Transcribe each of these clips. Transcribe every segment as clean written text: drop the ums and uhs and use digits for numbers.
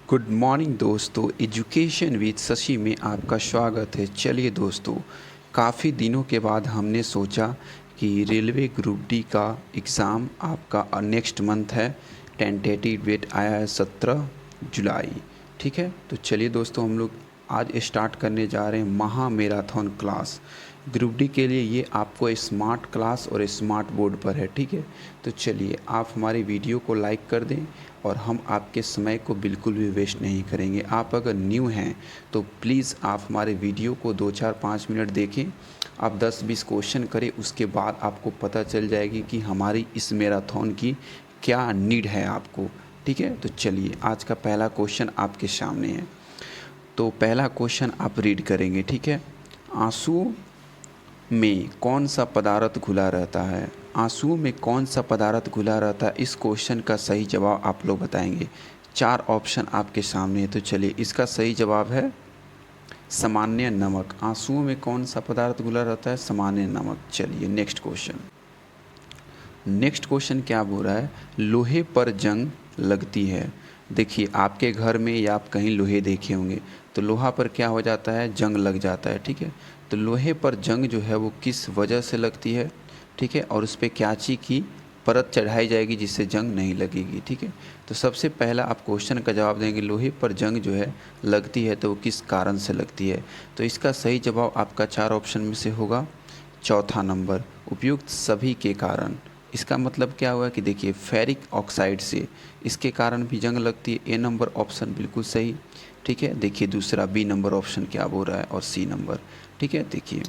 Good morning दोस्तों, education with Shashi में आपका स्वागत है। चलिए दोस्तों, काफ़ी दिनों के बाद हमने सोचा कि रेलवे ग्रुप डी का एग्ज़ाम आपका नेक्स्ट मंथ है। टेंटेटिव डेट आया है 17 जुलाई। ठीक है, तो चलिए दोस्तों, हम लोग आज स्टार्ट करने जा रहे हैं महा मैराथन क्लास। ग्रुप डी के लिए ये आपको स्मार्ट क्लास और स्मार्ट बोर्ड पर है। ठीक है, तो चलिए आप हमारी वीडियो को लाइक कर दें और हम आपके समय को बिल्कुल भी वेस्ट नहीं करेंगे। आप अगर न्यू हैं तो प्लीज़ आप हमारे वीडियो को 2-4-5 मिनट देखें। आप 10-20 क्वेश्चन करें, उसके बाद आपको पता चल जाएगी कि हमारी इस मैराथन की क्या नीड है आपको। ठीक है, तो चलिए आज का पहला क्वेश्चन आपके सामने है। तो पहला क्वेश्चन आप रीड करेंगे। ठीक है, आंसू में कौन सा पदार्थ घुला रहता है? आंसुओं में कौन सा पदार्थ घुला रहता है? इस क्वेश्चन का सही जवाब आप लोग बताएंगे। 4 ऑप्शन आपके सामने है, तो चलिए इसका सही जवाब है सामान्य नमक। आंसुओं में कौन सा पदार्थ घुला रहता है? सामान्य नमक। चलिए नेक्स्ट क्वेश्चन। नेक्स्ट क्वेश्चन क्या बोल रहा है? लोहे पर जंग लगती है। देखिए आपके घर में या आप कहीं लोहे देखे होंगे, तो लोहा पर क्या हो जाता है? जंग लग जाता है। ठीक है, तो लोहे पर जंग जो है वो किस वजह से लगती है? ठीक है, और उस पर क्या चीज़ की परत चढ़ाई जाएगी जिससे जंग नहीं लगेगी? ठीक है, तो सबसे पहला आप क्वेश्चन का जवाब देंगे, लोहे पर जंग जो है लगती है तो वो किस कारण से लगती है? तो इसका सही जवाब आपका 4 ऑप्शन में से होगा चौथा नंबर, उपयुक्त सभी के कारण। इसका मतलब क्या हुआ कि देखिए फेरिक ऑक्साइड से इसके कारण भी जंग लगती है। ए नंबर ऑप्शन बिल्कुल सही। ठीक है, देखिए दूसरा बी नंबर ऑप्शन क्या बोल रहा है और सी नंबर। ठीक है, देखिए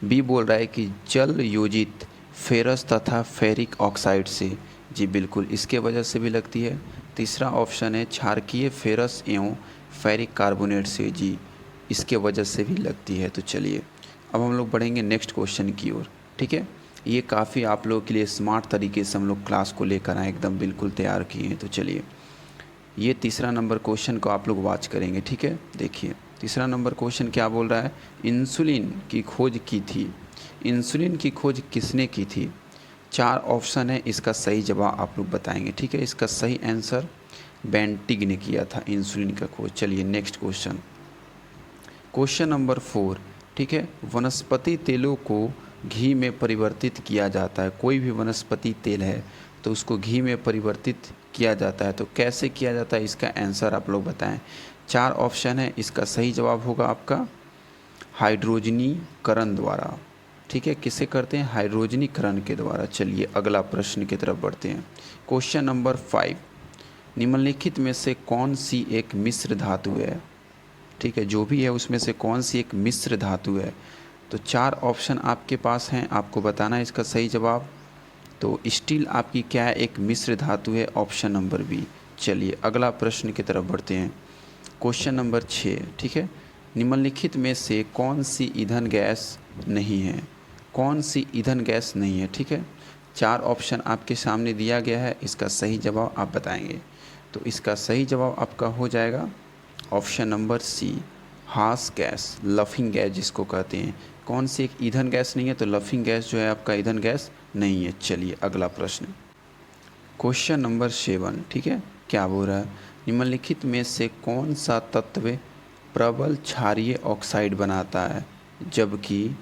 बी बोल रहा है कि जल योजित फेरस तथा फेरिक ऑक्साइड से। जी बिल्कुल, इसके वजह से भी लगती है। तीसरा ऑप्शन है क्षारकीय फेरस एवं फेरिक कार्बोनेट से। जी इसके वजह से भी लगती है। तो चलिए अब हम लोग बढ़ेंगे नेक्स्ट क्वेश्चन की ओर। ठीक है, ये काफ़ी आप लोगों के लिए स्मार्ट तरीके से हम लोग क्लास को लेकर आए, एकदम बिल्कुल तैयार किए हैं। तो चलिए ये तीसरा नंबर क्वेश्चन को आप लोग वॉच करेंगे। ठीक है, देखिए तीसरा नंबर क्वेश्चन क्या बोल रहा है? इंसुलिन की खोज की थी। इंसुलिन की खोज किसने की थी? 4 ऑप्शन है, इसका सही जवाब आप लोग बताएंगे। ठीक है, इसका सही आंसर बेंटिग ने किया था इंसुलिन का खोज। चलिए नेक्स्ट क्वेश्चन, क्वेश्चन नंबर 4। ठीक है, वनस्पति तेलों को घी में परिवर्तित किया जाता है। कोई भी वनस्पति तेल है तो उसको घी में परिवर्तित किया जाता है, तो कैसे किया जाता है? इसका आंसर आप लोग बताएं। 4 ऑप्शन है, इसका सही जवाब होगा आपका हाइड्रोजनीकरण द्वारा। ठीक है, किसे करते हैं? हाइड्रोजनीकरण के द्वारा। चलिए अगला प्रश्न की तरफ बढ़ते हैं। क्वेश्चन नंबर 5, निम्नलिखित में से कौन सी एक मिश्र धातु है? ठीक है, जो भी है उसमें से कौन सी एक मिश्र धातु है? तो 4 ऑप्शन आपके पास हैं, आपको बताना है इसका सही जवाब। तो स्टील आपकी क्या है? एक मिश्र धातु है, ऑप्शन नंबर बी। चलिए अगला प्रश्न की तरफ बढ़ते हैं। Question number 6। ठीक है, निम्नलिखित में से कौन सी ईंधन गैस नहीं है? कौन सी ईंधन गैस नहीं है? ठीक है, 4 ऑप्शन आपके सामने दिया गया है, इसका सही जवाब आप बताएंगे। तो इसका सही जवाब आपका हो जाएगा ऑप्शन नंबर सी, हास गैस, लफिंग गैस जिसको कहते हैं। कौन सी एक ईंधन गैस नहीं है? तो लफिंग गैस जो है आपका ईंधन गैस नहीं है। चलिए अगला प्रश्न, क्वेश्चन नंबर 7। ठीक है, क्या बोल रहा है? निम्नलिखित में से कौन सा तत्व प्रबल क्षारीय ऑक्साइड बनाता है जबकि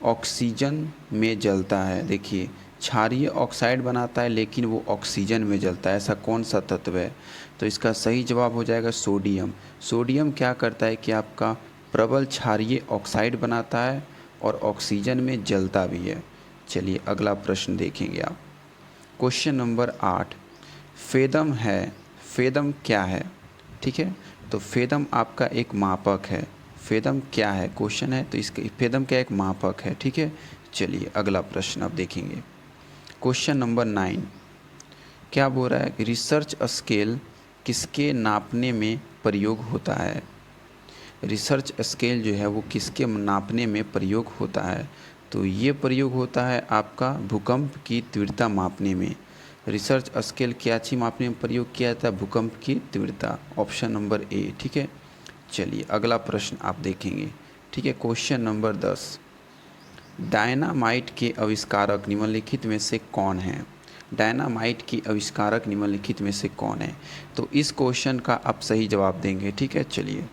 ऑक्सीजन में जलता है? देखिए क्षारीय ऑक्साइड बनाता है लेकिन वो ऑक्सीजन में जलता है, ऐसा कौन सा तत्व है? तो इसका सही जवाब हो जाएगा सोडियम। सोडियम क्या करता है कि आपका प्रबल क्षारीय ऑक्साइड बनाता है और ऑक्सीजन में जलता भी है। चलिए अगला प्रश्न देखेंगे आप। क्वेश्चन नंबर 8, फेदम है। फेदम क्या है? ठीक है, तो फेदम आपका एक मापक है। फेदम क्या है क्वेश्चन है, तो इसके फेदम क्या एक मापक है। ठीक है, चलिए अगला प्रश्न अब देखेंगे। क्वेश्चन नंबर 9, क्या बोल रहा है कि रिसर्च स्केल किसके नापने में प्रयोग होता है? रिसर्च स्केल जो है वो किसके नापने में प्रयोग होता है? तो ये प्रयोग होता है आपका भूकंप की तीव्रता मापने में। रिसर्च स्केल क्या चीज़ मापने में प्रयोग किया जाता है? भूकंप की तीव्रता, ऑप्शन नंबर ए। ठीक है, चलिए अगला प्रश्न आप देखेंगे। ठीक है, क्वेश्चन नंबर 10, डायनामाइट के आविष्कारक निम्नलिखित में से कौन है? डायनामाइट की आविष्कारक निम्नलिखित में से कौन है? तो इस क्वेश्चन का आप सही जवाब देंगे, ठीक है। चलिए,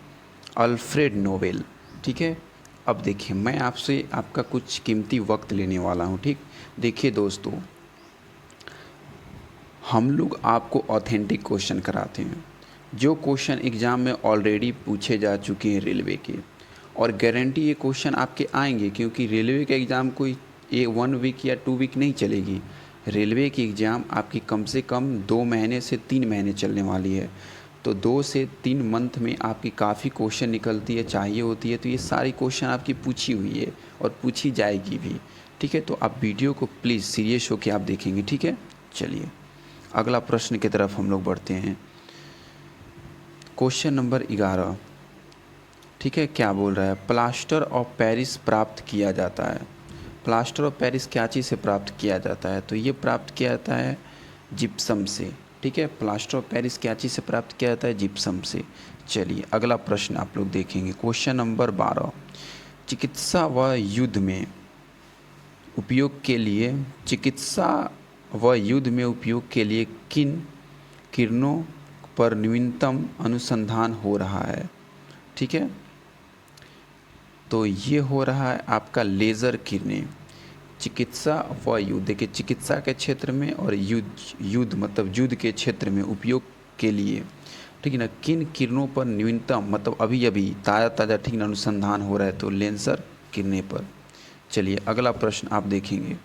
अल्फ्रेड नोबेल, ठीक है। अब देखिए, मैं आपसे आपका कुछ कीमती वक्त लेने वाला हूँ, ठीक। देखिए दोस्तों, हम लोग आपको ऑथेंटिक क्वेश्चन कराते हैं, जो क्वेश्चन एग्ज़ाम में ऑलरेडी पूछे जा चुके हैं रेलवे के, और गारंटी ये क्वेश्चन आपके आएंगे, क्योंकि रेलवे का एग्ज़ाम कोई 1 वीक या 2 वीक नहीं चलेगी। रेलवे की एग्ज़ाम आपकी कम से कम 2 महीने से 3 महीने चलने वाली है। तो 2 से 3 मंथ में आपकी काफ़ी क्वेश्चन निकलती है, चाहिए होती है। तो ये सारी क्वेश्चन आपकी पूछी हुई है और पूछी जाएगी भी, ठीक है। तो आप वीडियो को प्लीज़ सीरियस होकर आप देखेंगे, ठीक है। चलिए, अगला प्रश्न की तरफ हम लोग बढ़ते हैं। क्वेश्चन नंबर 11, ठीक है। क्या बोल रहा है? प्लास्टर ऑफ पेरिस प्राप्त किया जाता है। प्लास्टर ऑफ पेरिस क्या चीज़ से प्राप्त किया जाता है? तो ये प्राप्त किया जाता है जिप्सम से, ठीक है। प्लास्टर ऑफ पेरिस क्या चीज़ से प्राप्त किया जाता है? जिप्सम से। चलिए, अगला प्रश्न आप लोग देखेंगे। क्वेश्चन नंबर 12, चिकित्सा व युद्ध में उपयोग के लिए किन किरणों पर न्यूनतम अनुसंधान हो रहा है? ठीक है, तो ये हो रहा है आपका लेज़र किरणें। चिकित्सा व युद्ध, देखिए चिकित्सा के क्षेत्र में और युद्ध मतलब युद्ध के क्षेत्र में उपयोग के लिए, ठीक है ना, किन किरणों पर न्यूनतम मतलब अभी अभी ताज़ा ठीक ना अनुसंधान हो रहा है? तो लेंसर किरणें पर। चलिए, अगला प्रश्न आप देखेंगे।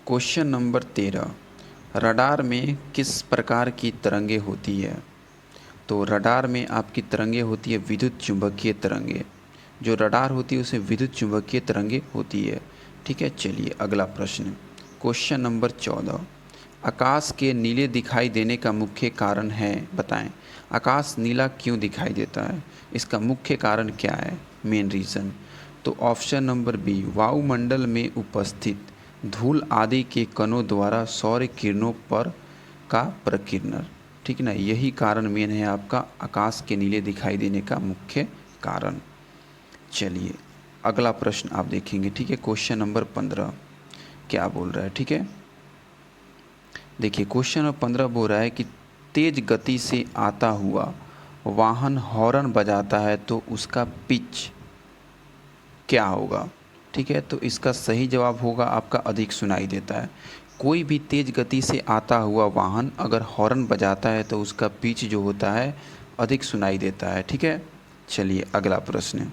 क्वेश्चन नंबर 13, रडार में किस प्रकार की तरंगे होती है? तो रडार में आपकी तरंगे होती है विद्युत चुंबकीय तरंगे। जो रडार होती है उसे विद्युत चुंबकीय तरंगे होती है, ठीक है। चलिए, अगला प्रश्न, क्वेश्चन नंबर 14, आकाश के नीले दिखाई देने का मुख्य कारण है, बताएं। आकाश नीला क्यों दिखाई देता है? इसका मुख्य कारण क्या है, मेन रीज़न? तो ऑप्शन नंबर बी, वायुमंडल में उपस्थित धूल आदि के कणों द्वारा सौर किरणों पर का प्रकीर्णन, ठीक है ना, यही कारण मेन है आपका आकाश के नीले दिखाई देने का मुख्य कारण। चलिए, अगला प्रश्न आप देखेंगे, ठीक है। क्वेश्चन नंबर 15 क्या बोल रहा है, ठीक है। देखिए, क्वेश्चन नंबर 15 बोल रहा है कि तेज गति से आता हुआ वाहन हॉर्न बजाता है तो उसका पिच क्या होगा? ठीक है, तो इसका सही जवाब होगा आपका अधिक सुनाई देता है। कोई भी तेज गति से आता हुआ वाहन अगर हॉर्न बजाता है तो उसका पिच जो होता है अधिक सुनाई देता है, ठीक है। चलिए, अगला प्रश्न,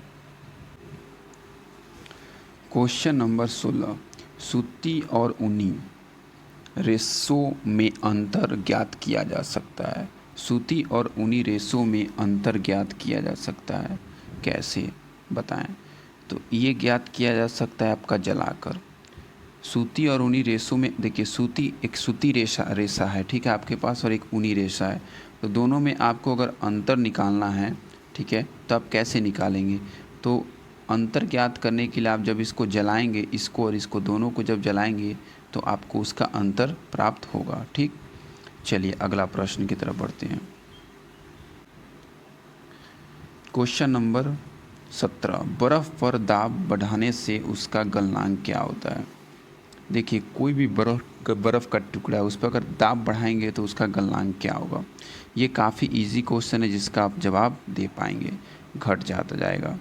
क्वेश्चन नंबर 16, सूती और ऊनी रेशों में अंतर ज्ञात किया जा सकता है। सूती और ऊनी रेशों में अंतर ज्ञात किया जा सकता है, कैसे, बताएं। तो ये ज्ञात किया जा सकता है आपका जलाकर। सूती और ऊनी रेशों में, देखिए सूती एक सूती रेशा है, ठीक है, आपके पास, और एक ऊनी रेशा है। तो दोनों में आपको अगर अंतर निकालना है, ठीक है, तो आप कैसे निकालेंगे? तो अंतर ज्ञात करने के लिए आप जब इसको जलाएंगे, इसको और इसको दोनों को जब जलाएंगे तो आपको उसका अंतर प्राप्त होगा, ठीक। चलिए, अगला प्रश्न की तरफ बढ़ते हैं। क्वेश्चन नंबर 17, बर्फ़ पर दाब बढ़ाने से उसका गलनांक क्या होता है? देखिए, कोई भी बर्फ़ का टुकड़ा है, उस पर अगर दाब बढ़ाएंगे तो उसका गलनांक क्या होगा? ये काफ़ी इजी क्वेश्चन है जिसका आप जवाब दे पाएंगे, घट जाता जाएगा।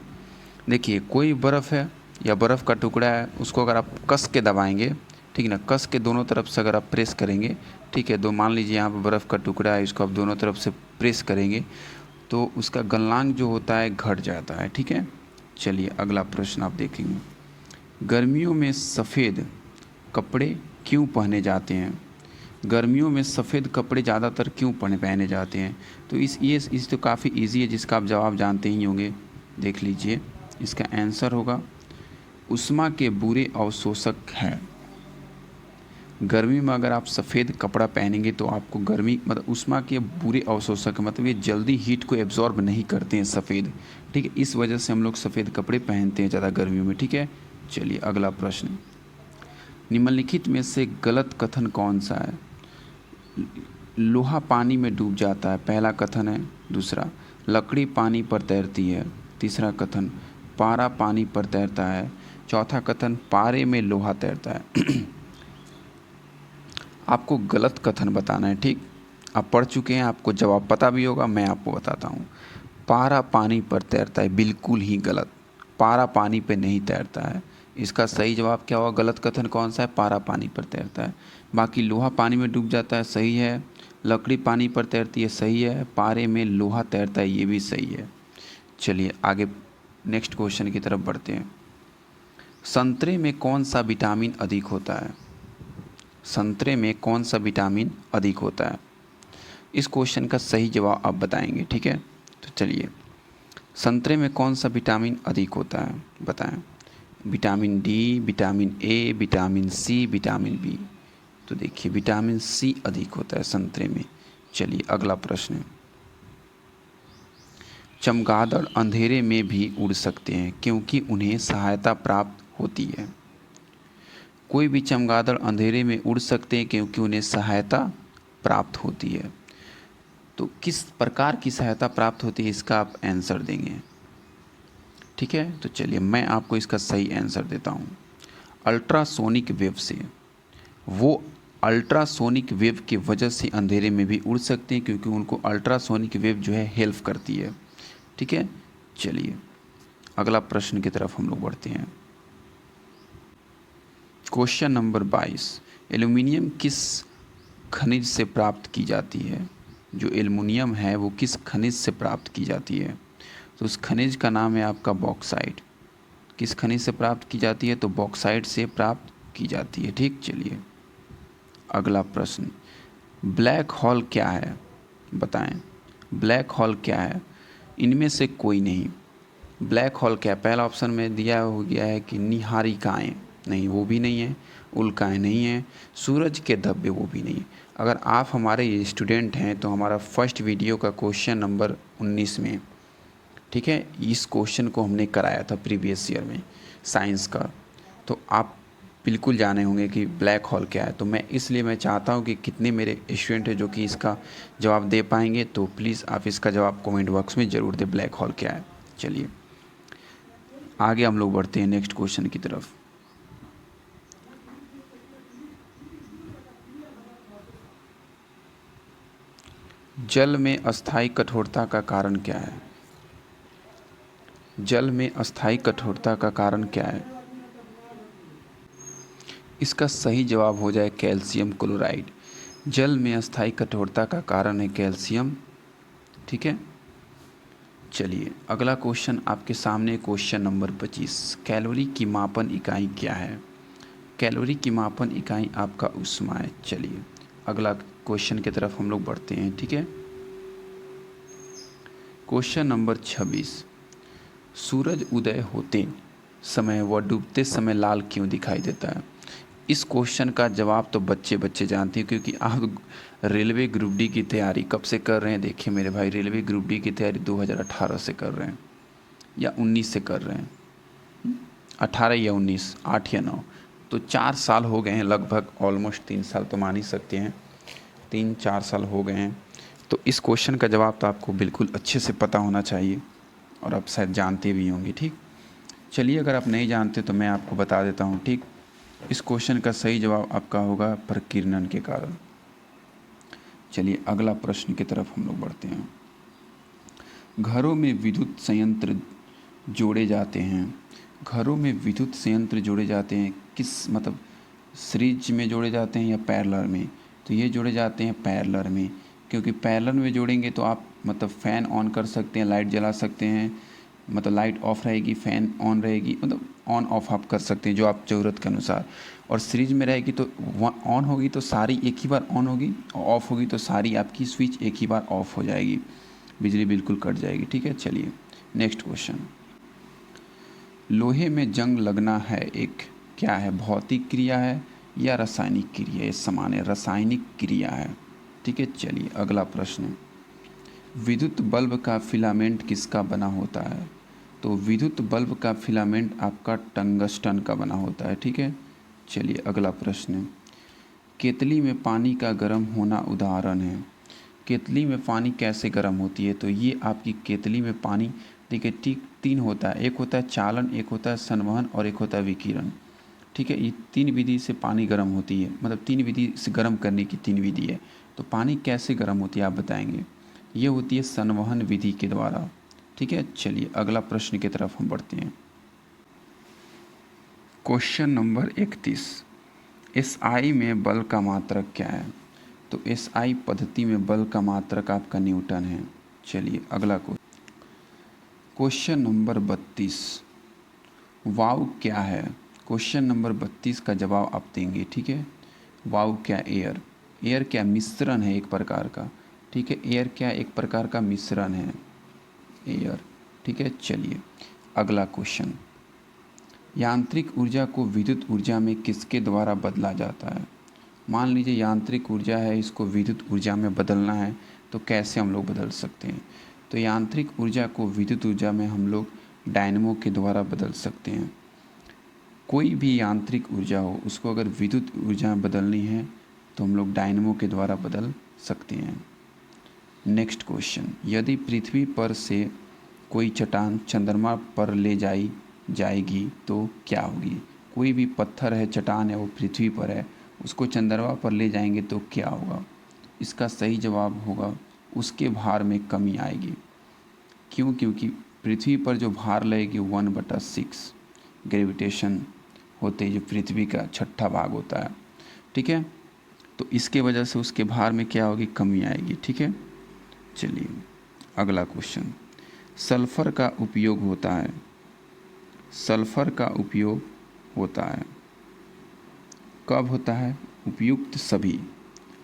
देखिए, कोई बर्फ़ है या बर्फ़ का टुकड़ा है, उसको अगर आप कस के दबाएंगे, ठीक है ना, कस के दोनों तरफ से अगर आप प्रेस करेंगे, ठीक है, मान लीजिए यहाँ पर बर्फ़ का टुकड़ा है, इसको आप दोनों तरफ से प्रेस करेंगे तो उसका गलनांक जो होता है घट जाता है, ठीक है। चलिए, अगला प्रश्न आप देखेंगे। गर्मियों में सफ़ेद कपड़े क्यों पहने जाते हैं? गर्मियों में सफ़ेद कपड़े ज़्यादातर क्यों पहने जाते हैं? तो इस तो काफ़ी इजी है, जिसका आप जवाब जानते ही होंगे, देख लीजिए। इसका आंसर होगा उष्मा के बुरे अवशोषक हैं। गर्मी में अगर आप सफ़ेद कपड़ा पहनेंगे तो आपको गर्मी मतलब उष्मा के बुरे अवशोषक, मतलब ये जल्दी हीट को एब्जॉर्ब नहीं करते हैं सफ़ेद, ठीक है, इस वजह से हम लोग सफ़ेद कपड़े पहनते हैं ज़्यादा गर्मियों में, ठीक है। चलिए, अगला प्रश्न, निम्नलिखित में से गलत कथन कौन सा है? लोहा पानी में डूब जाता है, पहला कथन है। दूसरा, लकड़ी पानी पर तैरती है। तीसरा कथन, पारा पानी पर तैरता है। चौथा कथन, पारे में लोहा तैरता है। आपको गलत कथन बताना है, ठीक। आप पढ़ चुके हैं, आपको जवाब पता भी होगा, मैं आपको बताता हूँ। पारा पानी पर तैरता है, बिल्कुल ही गलत। पारा पानी पे नहीं तैरता है। इसका सही जवाब क्या होगा? गलत कथन कौन सा है? पारा पानी पर तैरता है। बाकी लोहा पानी में डूब जाता है, सही है। लकड़ी पानी पर तैरती है, सही है। पारे में लोहा तैरता है, ये भी सही है। चलिए आगे नेक्स्ट क्वेश्चन की तरफ बढ़ते हैं। संतरे में कौन सा विटामिन अधिक होता है? संतरे में कौन सा विटामिन अधिक होता है? इस क्वेश्चन का सही जवाब आप बताएंगे, ठीक है। तो चलिए, संतरे में कौन सा विटामिन अधिक होता है बताएं। Vitamin D, vitamin A, vitamin C, vitamin B. तो देखिए विटामिन सी अधिक होता है संतरे में। चलिए अगला प्रश्न। चमगादड़ अंधेरे में भी उड़ सकते हैं क्योंकि उन्हें सहायता प्राप्त होती है। कोई भी चमगादड़ अंधेरे में उड़ सकते हैं क्योंकि उन्हें सहायता प्राप्त होती है। तो किस प्रकार की सहायता प्राप्त होती है, इसका आप आंसर देंगे, ठीक है। तो चलिए मैं आपको इसका सही आंसर देता हूँ। अल्ट्रासोनिक वेव से। वो अल्ट्रासोनिक वेव की वजह से अंधेरे में भी उड़ सकते हैं क्योंकि उनको अल्ट्रासोनिक वेव जो है हेल्प करती है, ठीक है। चलिए अगला प्रश्न की तरफ हम लोग बढ़ते हैं। Question number 22। एल्युमिनियम किस खनिज से प्राप्त की जाती है? जो एल्युमिनियम है वो किस खनिज से प्राप्त की जाती है? तो उस खनिज का नाम है आपका बॉक्साइट। किस खनिज से प्राप्त की जाती है? तो बॉक्साइट से प्राप्त की जाती है, ठीक। चलिए अगला प्रश्न। ब्लैक होल क्या है बताएं। ब्लैक होल क्या है? इनमें से कोई नहीं। ब्लैक होल क्या है? पहला ऑप्शन में दिया हो गया है कि निहारिकाएँ, नहीं वो भी नहीं है। उल्काएँ नहीं है। सूरज के धब्बे, वो भी नहीं है। अगर आप हमारे स्टूडेंट हैं तो हमारा फर्स्ट वीडियो का क्वेश्चन नंबर 19 में, ठीक है, इस क्वेश्चन को हमने कराया था प्रीवियस ईयर में साइंस का। तो आप बिल्कुल जाने होंगे कि ब्लैक होल क्या है। तो मैं चाहता हूँ कि कितने मेरे स्टूडेंट हैं जो कि इसका जवाब दे पाएंगे, तो प्लीज़ आप इसका जवाब कमेंट बॉक्स में ज़रूर दें, ब्लैक होल क्या है। चलिए आगे हम लोग बढ़ते हैं नेक्स्ट क्वेश्चन की तरफ। जल में अस्थायी कठोरता का कारण क्या है? जल में अस्थायी कठोरता का कारण क्या है? इसका सही जवाब हो जाए कैल्शियम क्लोराइड। जल में अस्थायी कठोरता का कारण है कैल्शियम, ठीक है। चलिए अगला क्वेश्चन आपके सामने, क्वेश्चन नंबर 25। कैलोरी की मापन इकाई क्या है? कैलोरी की मापन इकाई आपका ऊष्मा है। चलिए अगला क्वेश्चन की तरफ हम लोग बढ़ते हैं, ठीक है। Question number 26। सूरज उदय होते समय व डूबते समय लाल क्यों दिखाई देता है? इस क्वेश्चन का जवाब तो बच्चे बच्चे जानते हैं क्योंकि आप रेलवे ग्रुप डी की तैयारी कब से कर रहे हैं। देखिए मेरे भाई, रेलवे ग्रुप डी की तैयारी 2018 से कर रहे हैं या 19 से कर रहे हैं। 18 या 19, 8 या 9, तो 4 साल हो गए हैं लगभग, ऑलमोस्ट 3 साल तो मान ही सकते हैं, 3-4 साल हो गए हैं। तो इस क्वेश्चन का जवाब तो आपको बिल्कुल अच्छे से पता होना चाहिए और आप शायद जानते भी होंगे, ठीक। चलिए अगर आप नहीं जानते तो मैं आपको बता देता हूँ, ठीक। इस क्वेश्चन का सही जवाब आपका होगा प्रकीर्णन के कारण। चलिए अगला प्रश्न की तरफ हम लोग बढ़ते हैं। घरों में विद्युत संयंत्र जोड़े जाते हैं। घरों में विद्युत संयंत्र जोड़े जाते हैं किस मतलब सीरीज में जोड़े जाते हैं या पैरेलल में? तो ये जोड़े जाते हैं पैरेलल में, क्योंकि पैरेलल में जोड़ेंगे तो आप मतलब फ़ैन ऑन कर सकते हैं, लाइट जला सकते हैं, मतलब लाइट ऑफ रहेगी, फ़ैन ऑन रहेगी, मतलब ऑन ऑफ आप कर सकते हैं जो आप ज़रूरत के अनुसार। और सीरीज में रहेगी तो ऑन होगी तो सारी एक ही बार ऑन होगी, और ऑफ़ होगी तो सारी आपकी स्विच एक ही बार ऑफ हो जाएगी, बिजली बिल्कुल कट जाएगी, ठीक है। चलिए नेक्स्ट क्वेश्चन। लोहे में जंग लगना है एक क्या है? भौतिक क्रिया है या रासायनिक क्रिया? ये समान है, रासायनिक क्रिया है, ठीक है। चलिए अगला प्रश्न। विद्युत बल्ब का फिलामेंट किसका बना होता है? तो विद्युत बल्ब का फिलामेंट आपका टंगस्टन का बना होता है, ठीक है। चलिए अगला प्रश्न। केतली में पानी का गर्म होना उदाहरण है। केतली में पानी कैसे गर्म होती है? तो ये आपकी केतली में पानी, देखिए ठीक 3 होता है, एक होता है चालन, एक होता है संवहन और एक होता है विकिरण, ठीक है। ये 3 विधि से पानी गर्म होती है, मतलब 3 विधि से गर्म करने की 3 विधि है। तो पानी कैसे गर्म होती है आप बताएंगे? ये होती है संवहन विधि के द्वारा। ठीक है, चलिए अगला प्रश्न की तरफ हम बढ़ते हैं। क्वेश्चन नंबर 31, एसआई में बल का मात्रक क्या है? तो एसआई पद्धति में बल का मात्रक आपका न्यूटन है। चलिए अगला क्वेश्चन नंबर 32, वायु क्या है? क्वेश्चन नंबर 32 का जवाब आप देंगे। ठीक है, वायु क्या? एयर। एयर क्या? मिश्रण है एक प्रकार का। ठीक है, एयर क्या? एक प्रकार का मिश्रण है एयर। ठीक है, चलिए अगला क्वेश्चन, यांत्रिक ऊर्जा को विद्युत ऊर्जा में किसके द्वारा बदला जाता है? मान लीजिए यांत्रिक ऊर्जा है, इसको विद्युत ऊर्जा में बदलना है, तो कैसे हम लोग बदल सकते हैं? तो यांत्रिक ऊर्जा को विद्युत ऊर्जा में हम लोग डायनमो के द्वारा बदल सकते हैं। कोई भी यांत्रिक ऊर्जा हो, उसको अगर विद्युत ऊर्जा में बदलनी है तो हम लोग डायनमो के द्वारा बदल सकते हैं। नेक्स्ट क्वेश्चन, यदि पृथ्वी पर से कोई चट्टान चंद्रमा पर ले जाएगी तो क्या होगी? कोई भी पत्थर है, चट्टान है, वो पृथ्वी पर है, उसको चंद्रमा पर ले जाएंगे तो क्या होगा? इसका सही जवाब होगा उसके भार में कमी आएगी। क्यों? क्योंकि पृथ्वी पर जो भार लगेगी 1/6 ग्रेविटेशन होते, जो पृथ्वी का छठा भाग होता है। ठीक है, तो इसके वजह से उसके भार में क्या होगी? कमी आएगी। ठीक है, चलिए अगला क्वेश्चन, सल्फर का उपयोग होता है। सल्फर का उपयोग होता है कब होता है? उपयुक्त सभी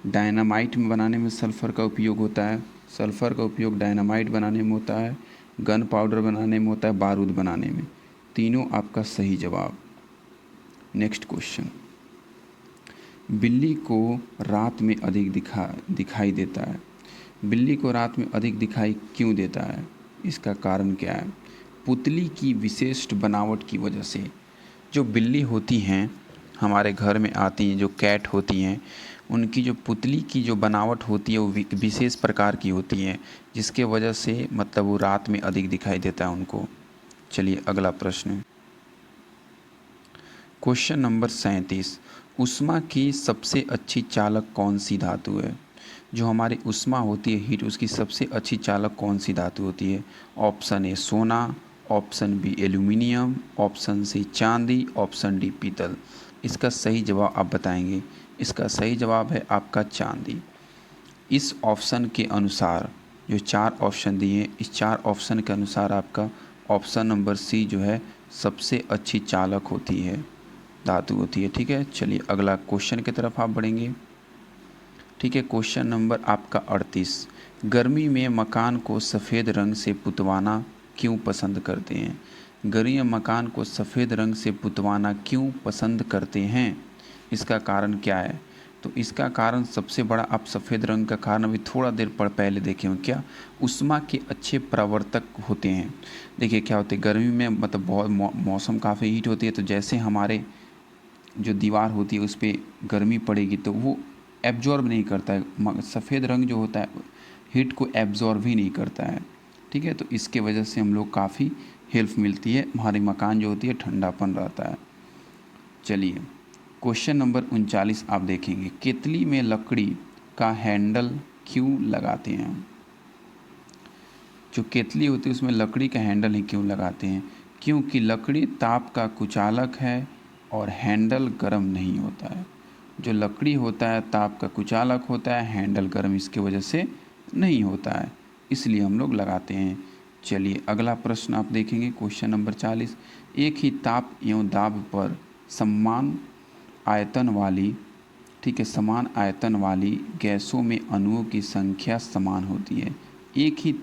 डायनामाइट में बनाने में सल्फर का उपयोग होता है। सल्फर का उपयोग डायनामाइट बनाने में होता है, गन पाउडर बनाने में होता है, बारूद बनाने में। तीनों आपका सही जवाब। नेक्स्ट क्वेश्चन, बिल्ली को रात में अधिक दिखाई देता है। बिल्ली को रात में अधिक दिखाई क्यों देता है? इसका कारण क्या है? पुतली की विशिष्ट बनावट की वजह से। जो बिल्ली होती हैं हमारे घर में आती हैं, जो कैट होती हैं, उनकी जो पुतली की जो बनावट होती है वो विशेष प्रकार की होती है, जिसके वजह से मतलब वो रात में अधिक दिखाई देता है उनको। चलिए अगला प्रश्न, क्वेश्चन नंबर 37, ऊष्मा की सबसे अच्छी चालक कौन सी धातु है? जो हमारी ऊष्मा होती है, हीट, उसकी सबसे अच्छी चालक कौन सी धातु होती है? ऑप्शन ए सोना, option B aluminium, option C चांदी, ऑप्शन डी पीतल। इसका सही जवाब आप बताएंगे। इसका सही जवाब है आपका चांदी। इस ऑप्शन के अनुसार, जो 4 ऑप्शन दिए हैं, इस 4 ऑप्शन के अनुसार आपका ऑप्शन नंबर सी जो है सबसे अच्छी चालक होती है, धातु होती है। ठीक है, चलिए अगला क्वेश्चन की तरफ आप बढ़ेंगे। ठीक है, क्वेश्चन नंबर आपका 38, गर्मी में मकान को सफ़ेद रंग से पुतवाना क्यों पसंद करते हैं? गर्मी में मकान को सफ़ेद रंग से पुतवाना क्यों पसंद करते हैं? इसका कारण क्या है? तो इसका कारण सबसे बड़ा, आप सफ़ेद रंग का कारण अभी थोड़ा देर पहले देखे हो क्या? ऊष्मा के अच्छे प्रवर्तक होते हैं। देखिए क्या होते हैं, गर्मी में मतलब बहुत मौसम काफ़ी हीट होती है, तो जैसे हमारे जो दीवार होती है उस पर गर्मी पड़ेगी तो वो एब्जॉर्ब नहीं करता है। सफ़ेद रंग जो होता है हीट को एब्जॉर्ब ही नहीं करता है। ठीक है, तो इसके वजह से हम लोग काफ़ी हेल्प मिलती है, हमारी मकान जो होती है ठंडापन रहता है। चलिए क्वेश्चन नंबर 39 आप देखेंगे, केतली में लकड़ी का हैंडल क्यों लगाते हैं? जो केतली होती है उसमें लकड़ी का हैंडल ही क्यों लगाते हैं? क्योंकि लकड़ी ताप का कुचालक है और हैंडल गर्म नहीं होता है। जो लकड़ी होता है ताप का कुचालक होता है, हैंडल गर्म इसके वजह से नहीं होता है, इसलिए हम लोग लगाते हैं। चलिए अगला प्रश्न आप देखेंगे, क्वेश्चन नंबर 40, एक ही ताप एवं दाब पर समान आयतन वाली, ठीक है, समान आयतन वाली गैसों में अणुओं की संख्या समान होती है। एक ही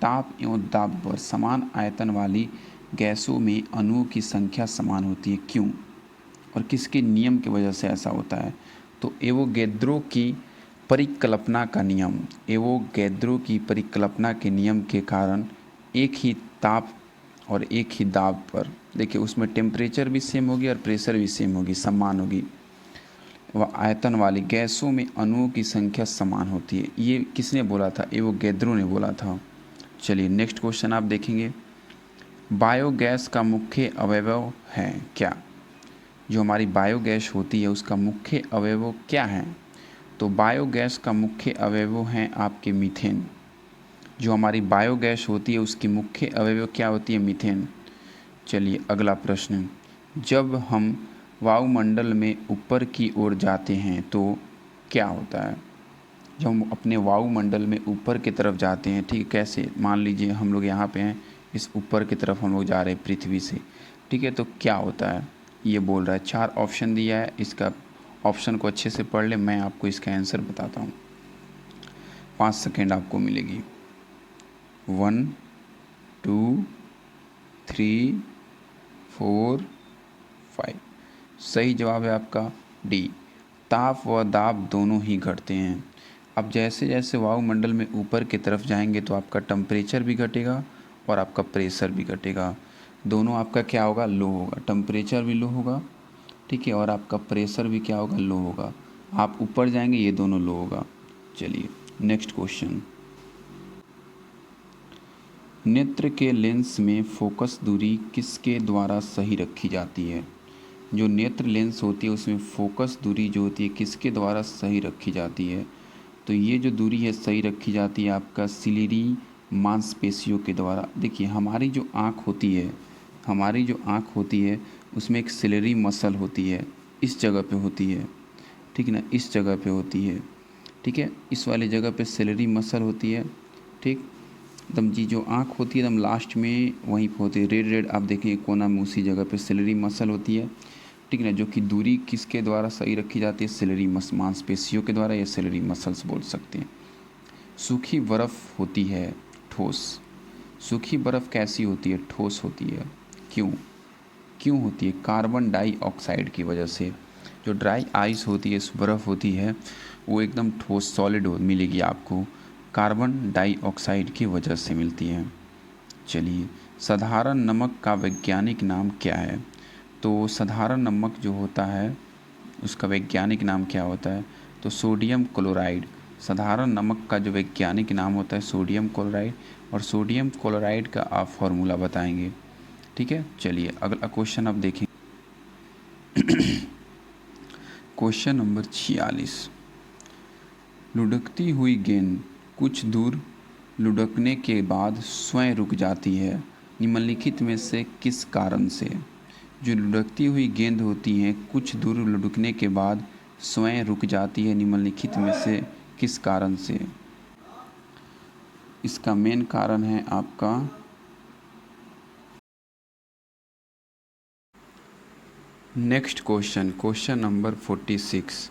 ताप एवं दाब पर समान आयतन वाली गैसों में अणुओं की संख्या समान होती है, क्यों और किसके नियम की वजह से ऐसा होता है? तो एवोगैड्रो की परिकल्पना का नियम, एवोगैड्रो की परिकल्पना के नियम के कारण एक ही ताप और एक ही दाब पर, देखिए उसमें टेम्परेचर भी सेम होगी और प्रेशर भी सेम होगी, समान होगी, वह आयतन वाली गैसों में अणुओं की संख्या समान होती है। ये किसने बोला था? एवोगैड्रो ने बोला था। चलिए नेक्स्ट क्वेश्चन आप देखेंगे, बायोगैस का मुख्य अवयव है क्या? जो हमारी बायोगैस होती है उसका मुख्य अवयव क्या है? तो बायोगैस का मुख्य अवयव हैं आपके मीथेन। जो हमारी बायोगैस होती है उसकी मुख्य अवयव क्या होती है? मीथेन। चलिए अगला प्रश्न, जब हम वायुमंडल में ऊपर की ओर जाते हैं तो क्या होता है? जब हम अपने वायुमंडल में ऊपर की तरफ जाते हैं, ठीक है, कैसे? मान लीजिए हम लोग यहाँ पे हैं, इस ऊपर की तरफ हम लोग जा रहे हैं पृथ्वी से, ठीक है, तो क्या होता है ये बोल रहा है। 4 ऑप्शन दिया है, इसका ऑप्शन को अच्छे से पढ़ ले, मैं आपको इसका आंसर बताता हूँ। 5 सेकेंड आपको मिलेगी। 1 2 3 4 5। सही जवाब है आपका डी। ताप व दाब दोनों ही घटते हैं। अब जैसे जैसे वायुमंडल में ऊपर की तरफ जाएंगे तो आपका टेम्परेचर भी घटेगा और आपका प्रेशर भी घटेगा। दोनों आपका क्या होगा? लो होगा। टेम्परेचर भी लो होगा, ठीक है, और आपका प्रेशर भी क्या होगा? लो होगा। आप ऊपर जाएंगे ये दोनों लो होगा। चलिए नेक्स्ट क्वेश्चन, नेत्र के लेंस में फोकस दूरी किसके द्वारा सही रखी जाती है? जो नेत्र लेंस होती है उसमें फोकस दूरी जो होती है किसके द्वारा सही रखी जाती है? तो ये जो दूरी है सही रखी जाती है आपका सिलियरी मांसपेशियों के द्वारा। देखिए हमारी जो आँख होती है, हमारी जो आँख होती है उसमें एक सिलियरी मसल होती है, इस जगह पे होती है, ठीक है ना, इस जगह पे होती है, ठीक है, इस वाली जगह पे सिलियरी मसल होती है, ठीक। एकदम जी जो आँख होती है एकदम लास्ट में वहीं पे होती है, रेड रेड आप देखिए कोना में उसी जगह पे सिलियरी मसल होती है, ठीक है ना, जो कि दूरी किसके द्वारा सही रखी जाती है? सिलियरी मांसपेशियों के द्वारा, या सिलियरी मसल्स बोल सकते हैं। सूखी बर्फ़ होती है ठोस। सूखी बर्फ़ कैसी होती है? ठोस होती है। क्यों? क्यों होती है? कार्बन डाइऑक्साइड की वजह से। जो ड्राई आइस होती है, इस बर्फ़ होती है, वो एकदम ठोस सॉलिड मिलेगी आपको, कार्बन डाइऑक्साइड की वजह से मिलती है। चलिए, साधारण नमक का वैज्ञानिक नाम क्या है? तो साधारण नमक जो होता है उसका वैज्ञानिक नाम क्या होता है? तो सोडियम क्लोराइड। साधारण नमक का जो वैज्ञानिक नाम होता है सोडियम क्लोराइड, और सोडियम क्लोराइड का आप फॉर्मूला बताएंगे, ठीक है। चलिए अगला क्वेश्चन अब देखें। क्वेश्चन नंबर 46, लुढ़कती हुई गेंद कुछ दूर लुढ़कने के बाद स्वयं रुक जाती है, निम्नलिखित में से किस कारण से? जो लुढ़कती हुई गेंद होती हैं कुछ दूर लुढ़कने के बाद स्वयं रुक जाती है, निम्नलिखित में से किस कारण से? इसका मेन कारण है आपका नेक्स्ट क्वेश्चन, क्वेश्चन नंबर 46।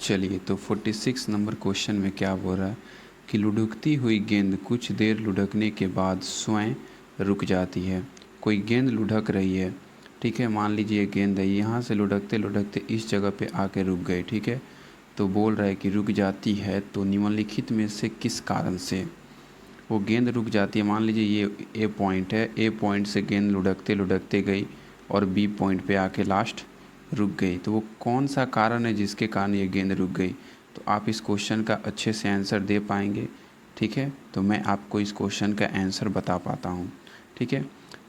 चलिए तो 46 नंबर क्वेश्चन में क्या बोल रहा है कि लुढ़कती हुई गेंद कुछ देर लुढ़कने के बाद स्वयं रुक जाती है। कोई गेंद लुढ़क रही है, ठीक है, मान लीजिए गेंद है, यहाँ से लुढ़कते लुढ़कते इस जगह पे आके रुक गए, ठीक है, तो बोल रहा है कि रुक जाती है, तो निम्नलिखित में से किस कारण से वो गेंद रुक जाती है? मान लीजिए ये ए पॉइंट है, ए पॉइंट से गेंद लुढ़कते लुढ़कते गई और बी पॉइंट पे आके लास्ट रुक गई, तो वो कौन सा कारण है जिसके कारण ये गेंद रुक गई? तो आप इस क्वेश्चन का अच्छे से आंसर दे पाएंगे, ठीक है, तो मैं आपको इस क्वेश्चन का आंसर बता पाता हूँ, ठीक है।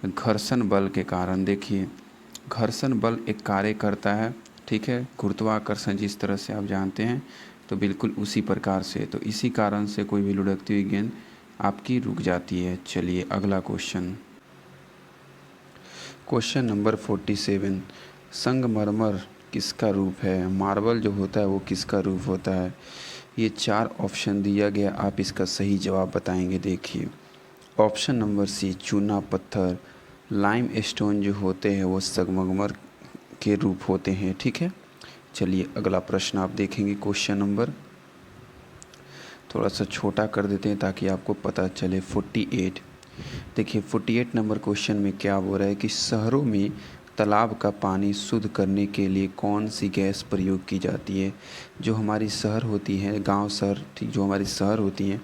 घर्षण बल के कारण। देखिए घर्षण बल एक कार्य करता है, ठीक है, गुरुत्वाकर्षण जिस तरह से आप जानते हैं, तो बिल्कुल उसी प्रकार से, तो इसी कारण से कोई भी लुढ़कती हुई गेंद आपकी रुक जाती है। चलिए अगला क्वेश्चन, क्वेश्चन नंबर 47, संगमरमर किसका रूप है? मार्बल जो होता है वो किसका रूप होता है? ये 4 ऑप्शन दिया गया, आप इसका सही जवाब बताएंगे। देखिए ऑप्शन नंबर सी चूना पत्थर, लाइम स्टोन जो होते हैं वो संगमरमर के रूप होते हैं, ठीक है। चलिए अगला प्रश्न आप देखेंगे, क्वेश्चन नंबर थोड़ा सा छोटा कर देते हैं ताकि आपको पता चले। 48, देखिए 48 नंबर क्वेश्चन में क्या बोल रहा है कि शहरों में तालाब का पानी शुद्ध करने के लिए कौन सी गैस प्रयोग की जाती है? जो हमारी शहर होती है, गांव शहर, ठीक, जो हमारी शहर होती हैं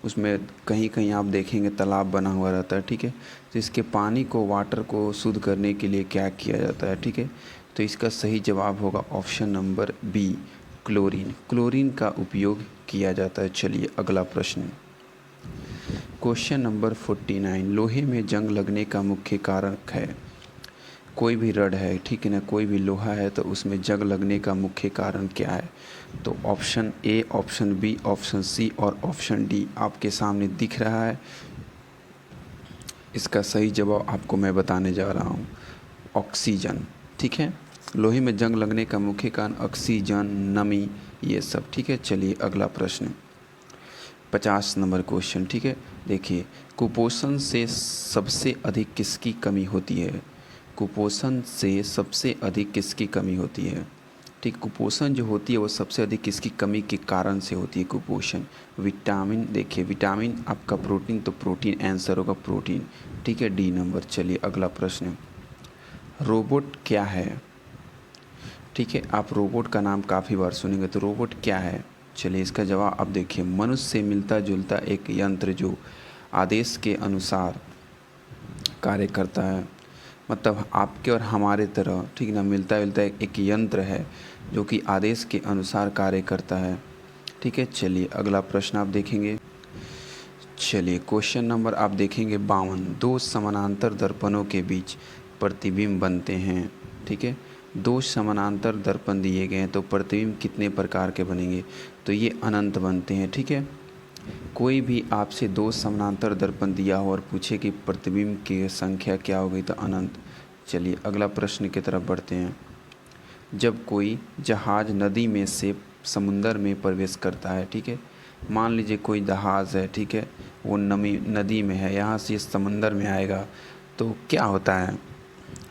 उसमें कहीं कहीं आप देखेंगे तालाब बना हुआ रहता है, ठीक है, तो इसके पानी को, वाटर को शुद्ध करने के लिए क्या किया जाता है, ठीक है, तो इसका सही जवाब होगा option number B chlorine. Chlorine का उपयोग किया जाता है। चलिए अगला प्रश्न, क्वेश्चन नंबर 49, लोहे में जंग लगने का मुख्य कारक है? कोई भी रड है, ठीक है ना, कोई भी लोहा है तो उसमें जंग लगने का मुख्य कारण क्या है? तो option A, option B, option C और ऑप्शन डी आपके सामने दिख रहा है। इसका सही जवाब आपको मैं बताने जा रहा हूँ, ऑक्सीजन। ठीक है, लोहे में जंग लगने का मुख्य कारण ऑक्सीजन, नमी, ये सब। ठीक है, चलिए अगला प्रश्न, 50 नंबर क्वेश्चन। ठीक है, देखिए, कुपोषण से सबसे अधिक किसकी कमी होती है? कुपोषण से सबसे अधिक किसकी कमी होती है? ठीक, कुपोषण जो होती है वो सबसे अधिक किसकी कमी के कारण से होती है कुपोषण? विटामिन, देखिए विटामिन आपका प्रोटीन, तो प्रोटीन आंसर होगा प्रोटीन। ठीक है, डी नंबर। चलिए अगला प्रश्न, रोबोट क्या है? ठीक है, आप रोबोट का नाम काफ़ी बार सुनेंगे, तो रोबोट क्या है? चलिए इसका जवाब आप देखिए, मनुष्य से मिलता जुलता एक यंत्र जो आदेश के अनुसार कार्य करता है। मतलब आपके और हमारे तरह, ठीक ना, मिलता जुलता एक यंत्र है जो कि आदेश के अनुसार कार्य करता है। ठीक है, चलिए अगला प्रश्न आप देखेंगे। चलिए क्वेश्चन नंबर आप देखेंगे 52, दो समानांतर दर्पणों के बीच प्रतिबिंब बनते हैं। ठीक है, दो समानांतर दर्पण दिए गए हैं तो प्रतिबिंब कितने प्रकार के बनेंगे? तो ये अनंत बनते हैं। ठीक है, कोई भी आपसे दो समानांतर दर्पण दिया हो और पूछे कि प्रतिबिंब की संख्या क्या होगी, तो अनंत। चलिए अगला प्रश्न की तरफ बढ़ते हैं। जब कोई जहाज़ नदी में से समुंदर में प्रवेश करता है, ठीक है, मान लीजिए कोई जहाज़ है, ठीक है, वो नदी में है, यहाँ से समंदर में आएगा तो क्या होता है?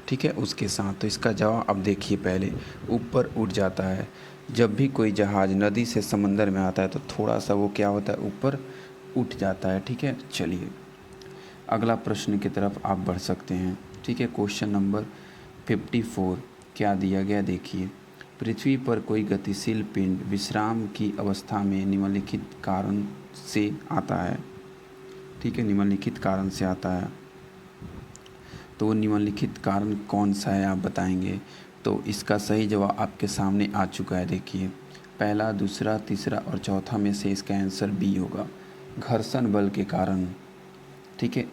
ठीक है, उसके साथ, तो इसका जवाब अब देखिए, पहले ऊपर उठ जाता है। जब भी कोई जहाज़ नदी से समंदर में आता है तो थोड़ा सा वो क्या होता है, ऊपर उठ जाता है। ठीक है, चलिए अगला प्रश्न की तरफ आप बढ़ सकते हैं। ठीक है, क्वेश्चन नंबर 54 क्या दिया गया देखिए, पृथ्वी पर कोई गतिशील पिंड विश्राम की अवस्था में निम्नलिखित कारण से आता है। ठीक है, निम्नलिखित कारण से आता है, तो वो निम्नलिखित कारण कौन सा है आप बताएंगे? तो इसका सही जवाब आपके सामने आ चुका है। देखिए, पहला, दूसरा, तीसरा और चौथा में से इसका आंसर बी होगा, घर्षण बल के कारण। ठीक है,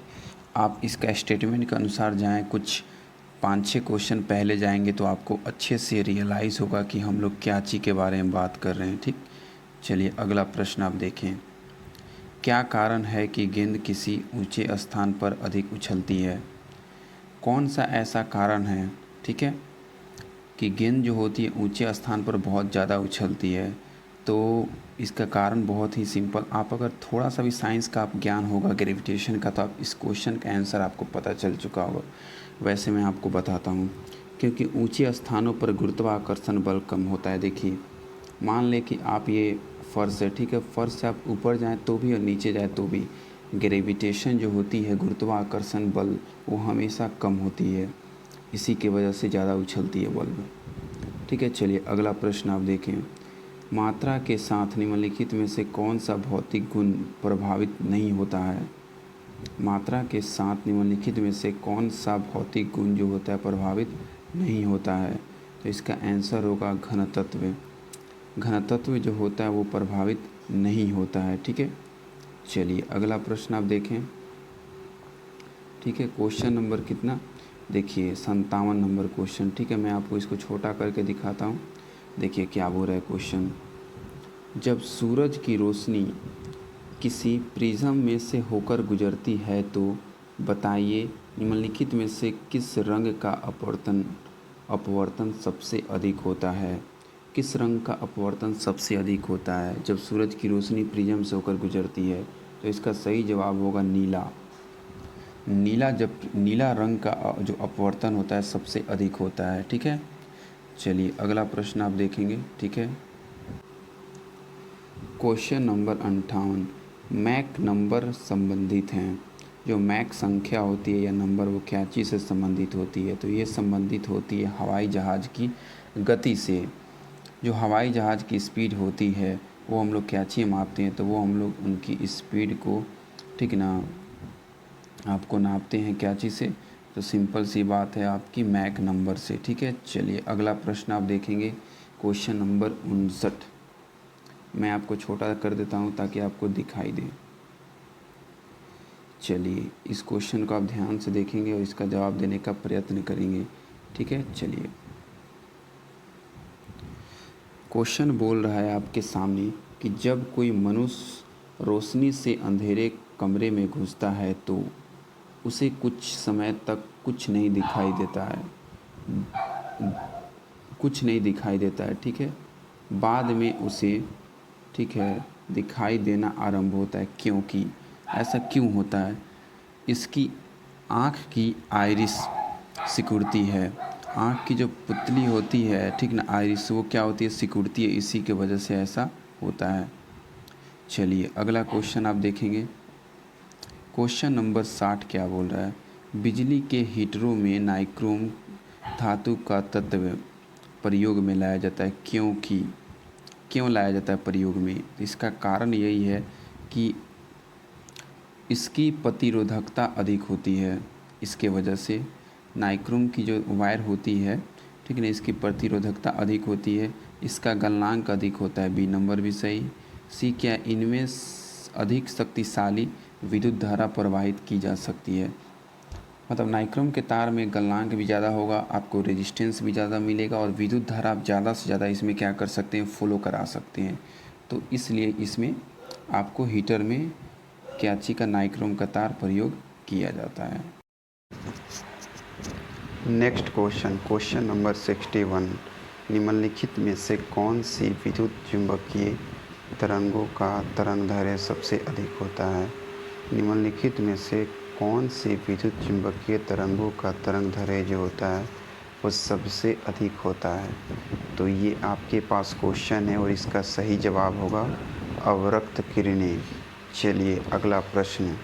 आप इसका स्टेटमेंट के अनुसार जाएं, कुछ 5-6 क्वेश्चन पहले जाएंगे तो आपको अच्छे से रियलाइज़ होगा कि हम लोग क्या चीज़ के बारे में बात कर रहे हैं। ठीक, चलिए अगला प्रश्न आप देखें, क्या कारण है कि गेंद किसी ऊंचे स्थान पर अधिक उछलती है? कौन सा ऐसा कारण है, ठीक है, कि गेंद जो होती है ऊंचे स्थान पर बहुत ज़्यादा उछलती है? तो इसका कारण बहुत ही सिंपल, आप अगर थोड़ा सा भी साइंस का आप ज्ञान होगा ग्रेविटेशन का, तो आप इस क्वेश्चन का आंसर आपको पता चल चुका होगा। वैसे मैं आपको बताता हूँ, क्योंकि ऊंचे स्थानों पर गुरुत्वाकर्षण बल कम होता है। देखिए, मान लें कि आप ये फर्श है, ठीक है, फर्श से आप ऊपर जाएँ तो भी और नीचे जाए तो भी ग्रेविटेशन जो होती है, गुरुत्वाकर्षण बल, वो हमेशा कम होती है, इसी की वजह से ज़्यादा उछलती है बल्ब। ठीक है, चलिए अगला प्रश्न आप देखें, मात्रा के साथ निम्नलिखित में से कौन सा भौतिक गुण प्रभावित नहीं होता है? मात्रा के साथ निम्नलिखित में से कौन सा भौतिक गुण जो होता है प्रभावित नहीं होता है? तो इसका आंसर होगा घनत्व। घनत्व जो होता है वो प्रभावित नहीं होता है। ठीक है, चलिए अगला प्रश्न आप देखें। ठीक है, क्वेश्चन नंबर कितना देखिए, 57 नंबर क्वेश्चन। ठीक है, मैं आपको इसको छोटा करके दिखाता हूँ। देखिए क्या बोल रहा है क्वेश्चन, जब सूरज की रोशनी किसी प्रिज्म में से होकर गुजरती है तो बताइए निम्नलिखित में से किस रंग का अपवर्तन सबसे अधिक होता है? किस रंग का अपवर्तन सबसे अधिक होता है जब सूरज की रोशनी प्रिज्म से होकर गुजरती है? तो इसका सही जवाब होगा नीला। जब नीला रंग का जो अपवर्तन होता है सबसे अधिक होता है। ठीक है, चलिए अगला प्रश्न आप देखेंगे। ठीक है, क्वेश्चन नंबर 58, मैक नंबर संबंधित हैं। जो मैक संख्या होती है या नंबर, वो क्या चीज़ से संबंधित होती है? तो ये संबंधित होती है हवाई जहाज़ की गति से। जो हवाई जहाज़ की स्पीड होती है वो हम लोग क्या चीज़ मापते हैं? तो वो हम लोग उनकी स्पीड को, ठीक ना, आपको नापते हैं क्या चीज़ से? तो सिंपल सी बात है, आपकी मैक नंबर से। ठीक है, चलिए अगला प्रश्न आप देखेंगे, क्वेश्चन नंबर 59। मैं आपको छोटा कर देता हूँ ताकि आपको दिखाई दे। चलिए इस क्वेश्चन को आप ध्यान से देखेंगे और इसका जवाब देने का प्रयत्न करेंगे। ठीक है, चलिए क्वेश्चन बोल रहा है आपके सामने कि जब कोई मनुष्य रोशनी से अंधेरे कमरे में घुसता है तो उसे कुछ समय तक कुछ नहीं दिखाई देता है, ठीक है। बाद में उसे, ठीक है, दिखाई देना आरंभ होता है। क्योंकि ऐसा क्यों होता है? इसकी आँख की आइरिस सिकुड़ती है। आँख की जो पुतली होती है, ठीक ना, आइरिस, वो क्या होती है? सिकुड़ती है। इसी के वजह से ऐसा होता है। चलिए अगला क्वेश्चन आप देखेंगे। क्वेश्चन नंबर 60 क्या बोल रहा है? बिजली के हीटरों में नाइक्रोम धातु का तत्व प्रयोग में लाया जाता है। क्यों लाया जाता है प्रयोग में? इसका कारण यही है कि इसकी प्रतिरोधकता अधिक होती है। इसके वजह से नाइक्रोम की जो वायर होती है, ठीक है ना, इसकी प्रतिरोधकता अधिक होती है। इसका गलनांक अधिक होता है। बी नंबर भी सही। सी क्या? इनमें अधिक शक्तिशाली विद्युत धारा प्रवाहित की जा सकती है। मतलब नाइक्रोम के तार में गलनांक भी ज़्यादा होगा, आपको रेजिस्टेंस भी ज़्यादा मिलेगा और विद्युत धारा आप ज़्यादा से ज़्यादा इसमें क्या कर सकते हैं? फॉलो करा सकते हैं। तो इसलिए इसमें आपको हीटर में क्या चीज़ का? नाइक्रोम का तार प्रयोग किया जाता है। Next question number 61। निम्नलिखित में से कौन सी विद्युत चुंबकीय तरंगों का तरंगदैर्घ्य सबसे अधिक होता है? निम्नलिखित में से कौन सी विद्युत चुंबकीय तरंगों का तरंगदैर्घ्य जो होता है वो सबसे अधिक होता है? तो ये आपके पास क्वेश्चन है और इसका सही जवाब होगा अवरक्त किरणें। चलिए अगला प्रश्न।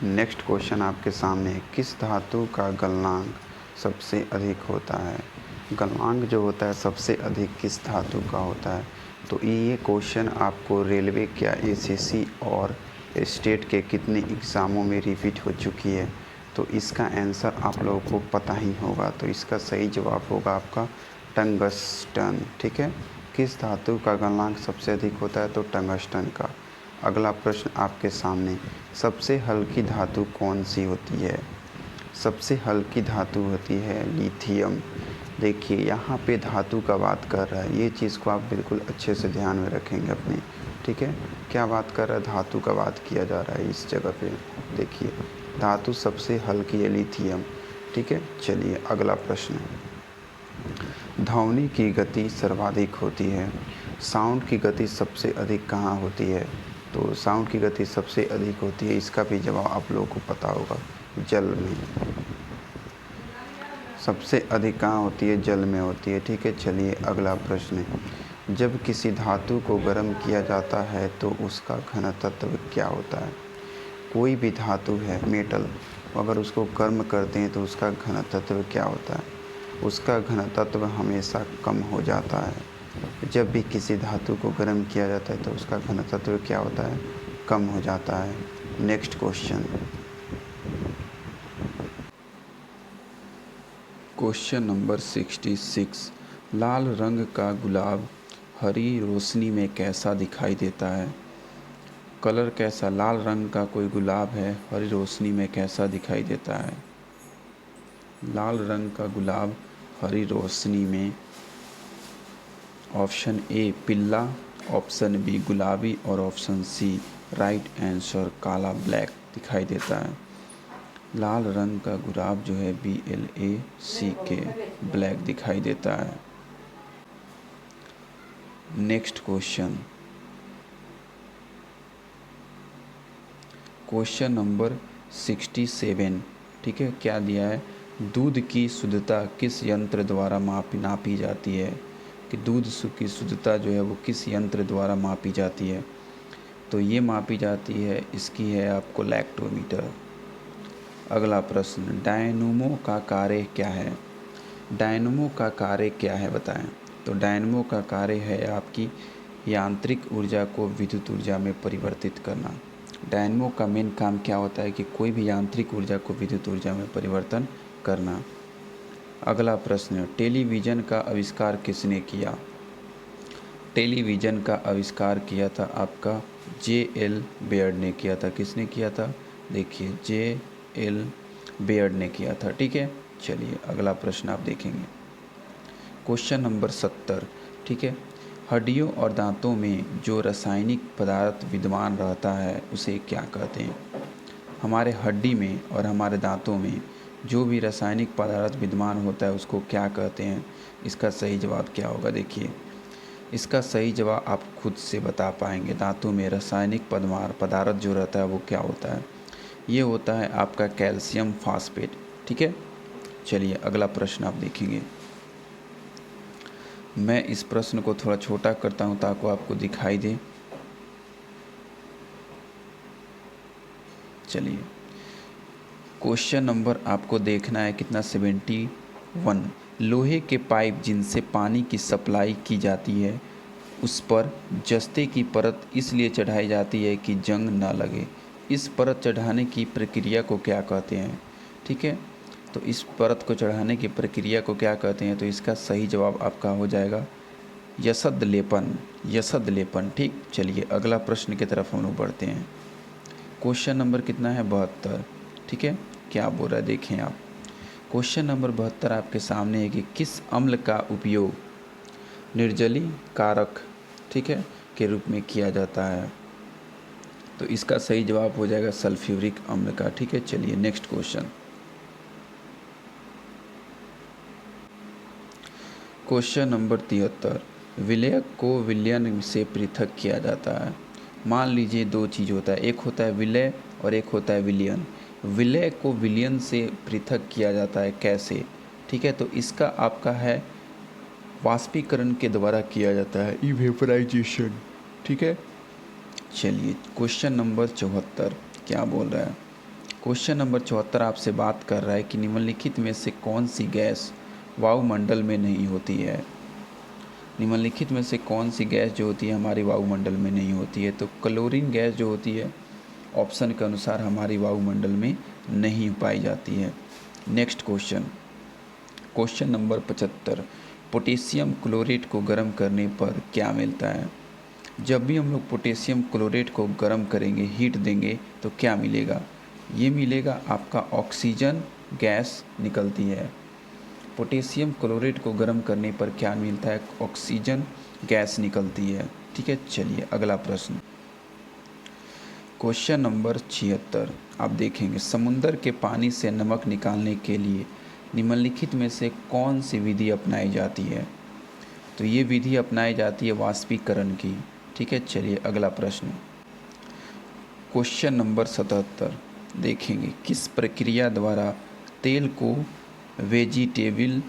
नेक्स्ट क्वेश्चन आपके सामने है। किस धातु का गलनांक सबसे अधिक होता है? गलनांक जो होता है सबसे अधिक किस धातु का होता है? तो ये क्वेश्चन आपको रेलवे क्या एसएससी और स्टेट के कितने एग्ज़ामों में रिपीट हो चुकी है। तो इसका आंसर आप लोगों को पता ही होगा। तो इसका सही जवाब होगा आपका टंगस्टन। ठीक है, किस धातु का गलनांक सबसे अधिक होता है? तो टंगस्टन का। अगला प्रश्न आपके सामने। सबसे हल्की धातु कौन सी होती है? सबसे हल्की धातु होती है लिथियम। देखिए यहाँ पे धातु का बात कर रहा है, ये चीज़ को आप बिल्कुल अच्छे से ध्यान में रखेंगे अपने। ठीक है, क्या बात कर रहा है? धातु का बात किया जा रहा है इस जगह पे। देखिए धातु सबसे हल्की है लिथियम। ठीक है, चलिए अगला प्रश्न। ध्वनि की गति सर्वाधिक होती है। साउंड की गति सबसे अधिक कहाँ होती है? तो साउंड की गति सबसे अधिक होती है, इसका भी जवाब आप लोगों को पता होगा, जल में। सबसे अधिक कहाँ होती है? जल में होती है। ठीक है, चलिए अगला प्रश्न। जब किसी धातु को गर्म किया जाता है तो उसका घनत्व क्या होता है? कोई भी धातु है, मेटल, अगर उसको गर्म करते हैं तो उसका घनत्व क्या होता है? उसका घनत्व हमेशा कम हो जाता है। जब भी किसी धातु को गर्म किया जाता है तो उसका घनत्व क्या होता है? कम हो जाता है। Next question number 66। लाल रंग का गुलाब हरी रोशनी में कैसा दिखाई देता है? कलर कैसा? लाल रंग का कोई गुलाब है, हरी रोशनी में कैसा दिखाई देता है? लाल रंग का गुलाब हरी रोशनी में, ऑप्शन ए पीला, ऑप्शन बी गुलाबी और ऑप्शन सी राइट आंसर काला ब्लैक दिखाई देता है। लाल रंग का गुलाब जो है BLACK ब्लैक दिखाई देता है। Next question number 67। ठीक है, क्या दिया है? दूध की शुद्धता किस यंत्र द्वारा नापी जाती है? कि दूध की शुद्धता जो है वो किस यंत्र द्वारा मापी जाती है? तो ये मापी जाती है, इसकी है आपको लैक्टोमीटर। अगला प्रश्न। डायनमो का कार्य क्या है? डायनमो का कार्य क्या है बताएं? तो डायनमो का कार्य है आपकी यांत्रिक ऊर्जा को विद्युत ऊर्जा में परिवर्तित करना। डायनमो का मेन काम क्या होता है? कि कोई भी यांत्रिक ऊर्जा को विद्युत ऊर्जा में परिवर्तन करना। अगला प्रश्न। टेलीविज़न का आविष्कार किसने किया? टेलीविज़न का आविष्कार किया था आपका JL बेयर्ड ने किया था। किसने किया था? देखिए JL बेयर्ड ने किया था। ठीक है, चलिए अगला प्रश्न आप देखेंगे। Question number 70। ठीक है, हड्डियों और दांतों में जो रासायनिक पदार्थ विद्यमान रहता है उसे क्या कहते हैं? हमारे हड्डी में और हमारे दांतों में जो भी रासायनिक पदार्थ विद्यमान होता है उसको क्या कहते हैं? इसका सही जवाब क्या होगा? देखिए, इसका सही जवाब आप खुद से बता पाएंगे। दांतों में रासायनिक पदार्थ जो रहता है वो क्या होता है? ये होता है आपका कैल्शियम फास्फेट। ठीक है, चलिए अगला प्रश्न आप देखेंगे। मैं इस प्रश्न को थोड़ा छोटा करता हूँ ताकि आपको दिखाई दे। चलिए, क्वेश्चन नंबर आपको देखना है कितना, 71। लोहे के पाइप जिनसे पानी की सप्लाई की जाती है उस पर जस्ते की परत इसलिए चढ़ाई जाती है कि जंग न लगे। इस परत चढ़ाने की प्रक्रिया को क्या कहते हैं? ठीक है, तो इस परत को चढ़ाने की प्रक्रिया को क्या कहते हैं? तो इसका सही जवाब आपका हो जाएगा यसद लेपन। यसद लेपन। ठीक, चलिए अगला प्रश्न की तरफ हम लोग बढ़ते हैं। क्वेश्चन नंबर कितना है? 72। ठीक है, क्या बोल रहा है देखें आप। क्वेश्चन नंबर 72 आपके सामने है कि किस अम्ल का उपयोग निर्जलीकारक, ठीक है, के रूप में किया जाता है? तो इसका सही जवाब हो जाएगा सल्फ्यूरिक अम्ल का। ठीक है, चलिए नेक्स्ट क्वेश्चन। Question number 73। विलयक को विलयन से पृथक किया जाता है। मान लीजिए दो चीज़ होता है, एक होता है विलय और एक होता है विलयन। विलय को विलयन से पृथक किया जाता है कैसे? ठीक है, तो इसका आपका है वाष्पीकरण के द्वारा किया जाता है, इवेपोराइजेशन। ठीक है, चलिए क्वेश्चन नंबर 74 क्या बोल रहा है? क्वेश्चन नंबर 74 आपसे बात कर रहा है कि निम्नलिखित में से कौन सी गैस वायुमंडल में नहीं होती है? निम्नलिखित में से कौन सी गैस जो होती है हमारी वायुमंडल में नहीं होती है? तो क्लोरीन गैस जो होती है ऑप्शन के अनुसार हमारी वायुमंडल में नहीं पाई जाती है। Next question, question number 75। Potassium chlorate को गर्म करने पर क्या मिलता है? जब भी हम लोग पोटेशियम क्लोरेट को गर्म करेंगे, हीट देंगे, तो क्या मिलेगा? ये मिलेगा आपका ऑक्सीजन गैस निकलती है। पोटेशियम क्लोरेट को गर्म करने पर क्या मिलता है? ऑक्सीजन गैस निकलती है। ठीक है, चलिए अगला प्रश्न। क्वेश्चन नंबर 76 आप देखेंगे। समुद्र के पानी से नमक निकालने के लिए निम्नलिखित में से कौन सी विधि अपनाई जाती है? तो ये विधि अपनाई जाती है वाष्पीकरण की। ठीक है, चलिए अगला प्रश्न। क्वेश्चन नंबर 77 देखेंगे। किस प्रक्रिया द्वारा तेल को वेजिटेबल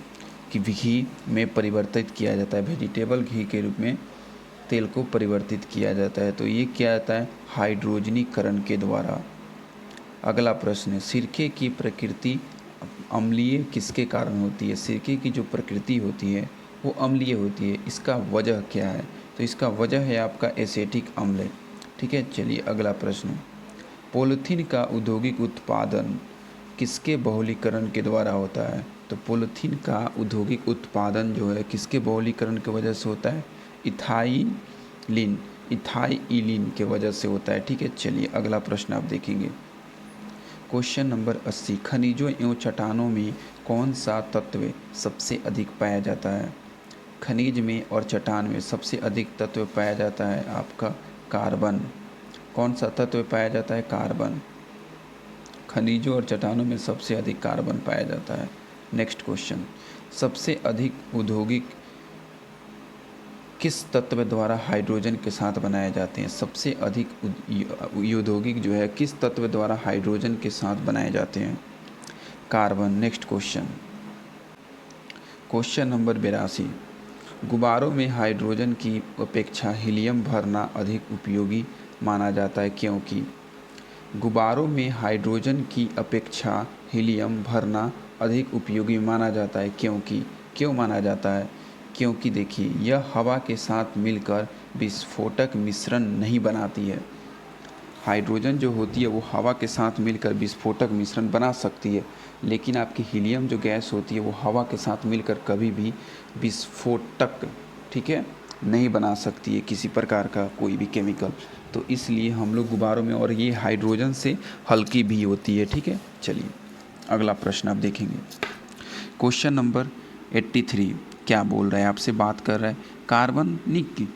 की घी में परिवर्तित किया जाता है? वेजिटेबल घी के रूप में तेल को परिवर्तित किया जाता है। तो ये क्या आता है? हाइड्रोजनीकरण के द्वारा। अगला प्रश्न है, सिरके की प्रकृति अम्लीय किसके कारण होती है? सिरके की जो प्रकृति होती है वो अम्लीय होती है, इसका वजह क्या है? तो इसका वजह है आपका एसिटिक अम्ल। ठीक है, चलिए अगला प्रश्न। पॉलीथीन का औद्योगिक उत्पादन किसके बहुलीकरण के द्वारा होता है? तो पॉलीथीन का औद्योगिक उत्पादन जो है किसके बहुलीकरण की वजह से होता है? इथाइलिन के वजह से होता है। ठीक है, चलिए अगला प्रश्न आप देखेंगे। Question number 80। खनिजों एवं चट्टानों में कौन सा तत्व सबसे अधिक पाया जाता है? खनिज में और चट्टान में सबसे अधिक तत्व पाया जाता है आपका कार्बन। कौन सा तत्व पाया जाता है? कार्बन। खनिजों और चट्टानों में सबसे अधिक कार्बन पाया जाता है। नेक्स्ट क्वेश्चन, सबसे अधिक औद्योगिक किस तत्व द्वारा हाइड्रोजन के साथ बनाए जाते हैं? सबसे अधिक औद्योगिक जो है किस तत्व द्वारा हाइड्रोजन के साथ बनाए जाते हैं? Carbon. Next question, question number 82। गुब्बारों में हाइड्रोजन की अपेक्षा हीलियम भरना अधिक उपयोगी माना जाता है, क्योंकि? गुब्बारों में हाइड्रोजन की अपेक्षा हीलियम भरना अधिक उपयोगी माना जाता है, क्योंकि? क्यों माना जाता है? क्योंकि देखिए, यह हवा के साथ मिलकर विस्फोटक मिश्रण नहीं बनाती है। हाइड्रोजन जो होती है वो हवा के साथ मिलकर विस्फोटक मिश्रण बना सकती है, लेकिन आपकी हीलियम जो गैस होती है वो हवा के साथ मिलकर कभी भी विस्फोटक, ठीक है, नहीं बना सकती है किसी प्रकार का कोई भी केमिकल। तो इसलिए हम लोग गुब्बारों में, और ये हाइड्रोजन से हल्की भी होती है। ठीक है, चलिए अगला प्रश्न आप देखेंगे। क्वेश्चन नंबर 83 क्या बोल रहा है, आपसे बात कर रहा है कार्बनिक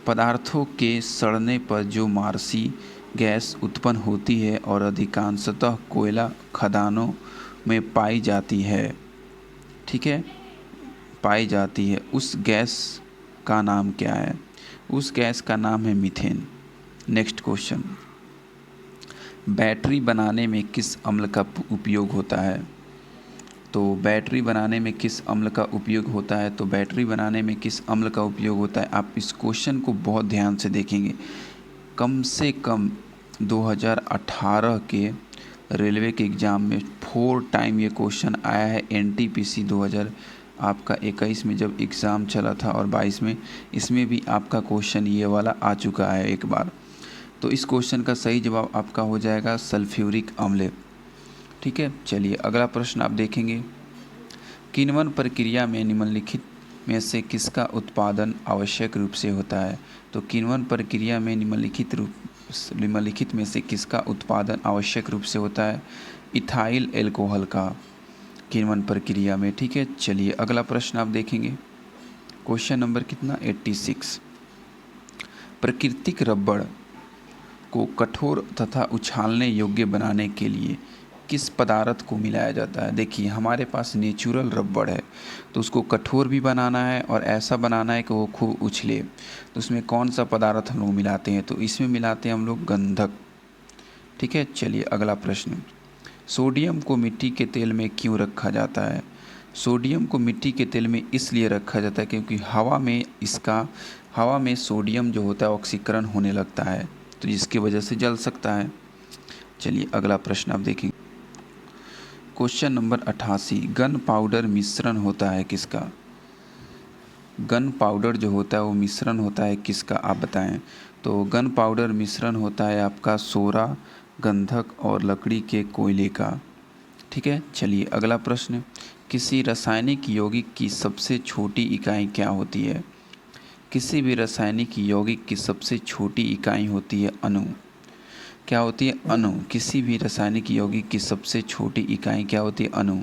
पदार्थों के सड़ने पर जो मार्सी गैस उत्पन्न होती है और अधिकांशतः कोयला खदानों में पाई जाती है, ठीक है, पाई जाती है, उस गैस का नाम क्या है? उस गैस का नाम है मीथेन। नेक्स्ट क्वेश्चन, बैटरी बनाने में किस अम्ल का उपयोग होता है? तो बैटरी बनाने में किस अम्ल का उपयोग होता है? तो बैटरी बनाने में किस अम्ल का उपयोग होता है? आप इस क्वेश्चन को बहुत ध्यान से देखेंगे। कम से कम 2018 के रेलवे के एग्ज़ाम में 4 टाइम ये क्वेश्चन आया है। NTPC 2021 में जब एग्ज़ाम चला था और 22 में, इसमें भी आपका क्वेश्चन ये वाला आ चुका है एक बार। तो इस क्वेश्चन का सही जवाब आपका हो जाएगा सल्फ्यूरिक अम्ल, ठीक है। चलिए अगला प्रश्न आप देखेंगे। किण्वन प्रक्रिया में निम्नलिखित में से किसका उत्पादन आवश्यक रूप से होता है? तो किण्वन प्रक्रिया में निम्नलिखित में से किसका उत्पादन आवश्यक रूप से होता है? इथाइल एल्कोहल का, किण्वन प्रक्रिया में, ठीक है। चलिए अगला प्रश्न आप देखेंगे। क्वेश्चन नंबर कितना, 86। प्राकृतिक रबड़ को कठोर तथा उछालने योग्य बनाने के लिए किस पदार्थ को मिलाया जाता है? देखिए हमारे पास नेचुरल रबड़ है, तो उसको कठोर भी बनाना है और ऐसा बनाना है कि वो खूब उछले, तो उसमें कौन सा पदार्थ हम लोग मिलाते हैं? तो इसमें मिलाते हैं हम लोग गंधक, ठीक है। चलिए अगला प्रश्न, सोडियम को मिट्टी के तेल में क्यों रखा जाता है? सोडियम को मिट्टी के तेल में इसलिए रखा जाता है क्योंकि हवा में सोडियम जो होता है ऑक्सीकरण होने लगता है, तो जिसकी वजह से जल सकता है। चलिए अगला प्रश्न आप देखेंगे। क्वेश्चन नंबर 88, गन पाउडर मिश्रण होता है किसका? गन पाउडर जो होता है वो मिश्रण होता है किसका, आप बताएं। तो गन पाउडर मिश्रण होता है आपका सोरा, गंधक और लकड़ी के कोयले का, ठीक है। चलिए अगला प्रश्न, किसी रासायनिक यौगिक की सबसे छोटी इकाई क्या होती है? किसी भी रासायनिक यौगिक की सबसे छोटी इकाई होती है अणु। क्या होती है? अणु। किसी भी रासायनिक यौगिक की सबसे छोटी इकाई क्या होती है? अणु।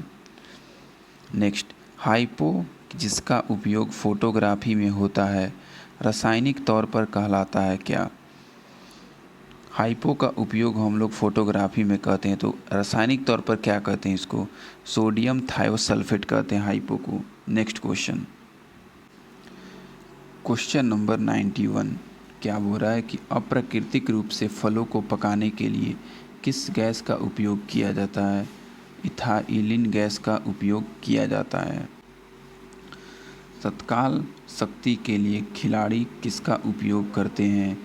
नेक्स्ट, हाइपो जिसका उपयोग फोटोग्राफी में होता है रासायनिक तौर पर कहलाता है क्या? हाइपो का उपयोग हम लोग फोटोग्राफी में कहते हैं, तो रासायनिक तौर पर क्या कहते हैं इसको? सोडियम थायोसल्फेट कहते हैं हाइपो को। नेक्स्ट क्वेश्चन, क्वेश्चन नंबर 91 क्या बोल रहा है कि अप्राकृतिक रूप से फलों को पकाने के लिए किस गैस का उपयोग किया जाता है? इथाइलिन गैस का उपयोग किया जाता है। तत्काल शक्ति के लिए खिलाड़ी किसका उपयोग करते हैं?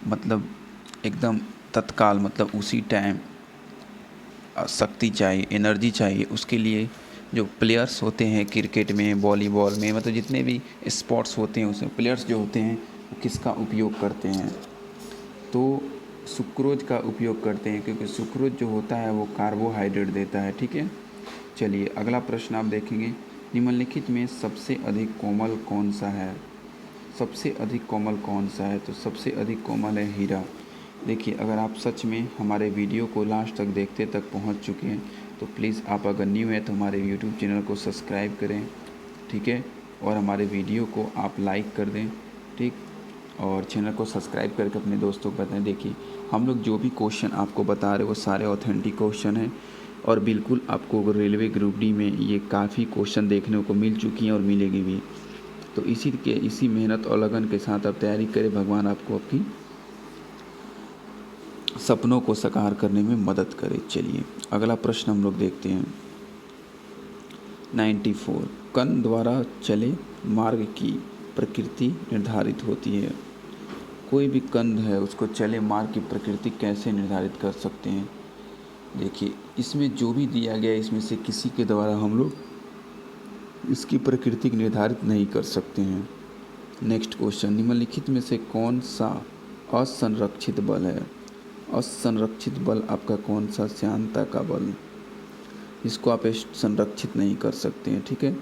मतलब एकदम तत्काल, मतलब उसी टाइम शक्ति चाहिए, एनर्जी चाहिए, उसके लिए जो प्लेयर्स होते हैं क्रिकेट में, वॉलीबॉल में, मतलब जितने भी स्पोर्ट्स होते हैं उसमें प्लेयर्स जो होते हैं वो किसका उपयोग करते हैं? तो सुक्रोज का उपयोग करते हैं, क्योंकि सुक्रोज जो होता है वो कार्बोहाइड्रेट देता है, ठीक है। चलिए अगला प्रश्न आप देखेंगे। निम्नलिखित में सबसे अधिक कोमल कौन सा है? सबसे अधिक कोमल कौन सा है? तो सबसे अधिक कोमल है हीरा। देखिए अगर आप सच में हमारे वीडियो को लास्ट तक देखते तक पहुंच चुके हैं तो प्लीज़ आप अगर न्यू हैं तो हमारे यूट्यूब चैनल को सब्सक्राइब करें, ठीक है, और हमारे वीडियो को आप लाइक कर दें, ठीक, और चैनल को सब्सक्राइब करके अपने दोस्तों को बताएं। देखिए हम लोग जो भी क्वेश्चन आपको बता रहे हैं वो सारे ऑथेंटिक क्वेश्चन हैं और बिल्कुल आपको रेलवे ग्रुप डी में ये काफ़ी क्वेश्चन देखने को मिल चुकी हैं और मिलेगी भी। तो इसी मेहनत और लगन के साथ आप तैयारी करें, भगवान आपको आपकी सपनों को साकार करने में मदद करे। चलिए अगला प्रश्न हम लोग देखते हैं। 94, कण द्वारा चले मार्ग की प्रकृति निर्धारित होती है। कोई भी कंद है उसको चले मार्ग की प्रकृति कैसे निर्धारित कर सकते हैं? देखिए इसमें जो भी दिया गया है इसमें से किसी के द्वारा हम लोग इसकी प्रकृति निर्धारित नहीं कर सकते हैं। नेक्स्ट क्वेश्चन, निम्नलिखित में से कौन सा असंरक्षित बल है? असंरक्षित बल आपका कौन सा? श्यानता का बल, इसको आप संरक्षित नहीं कर सकते हैं, ठीक है।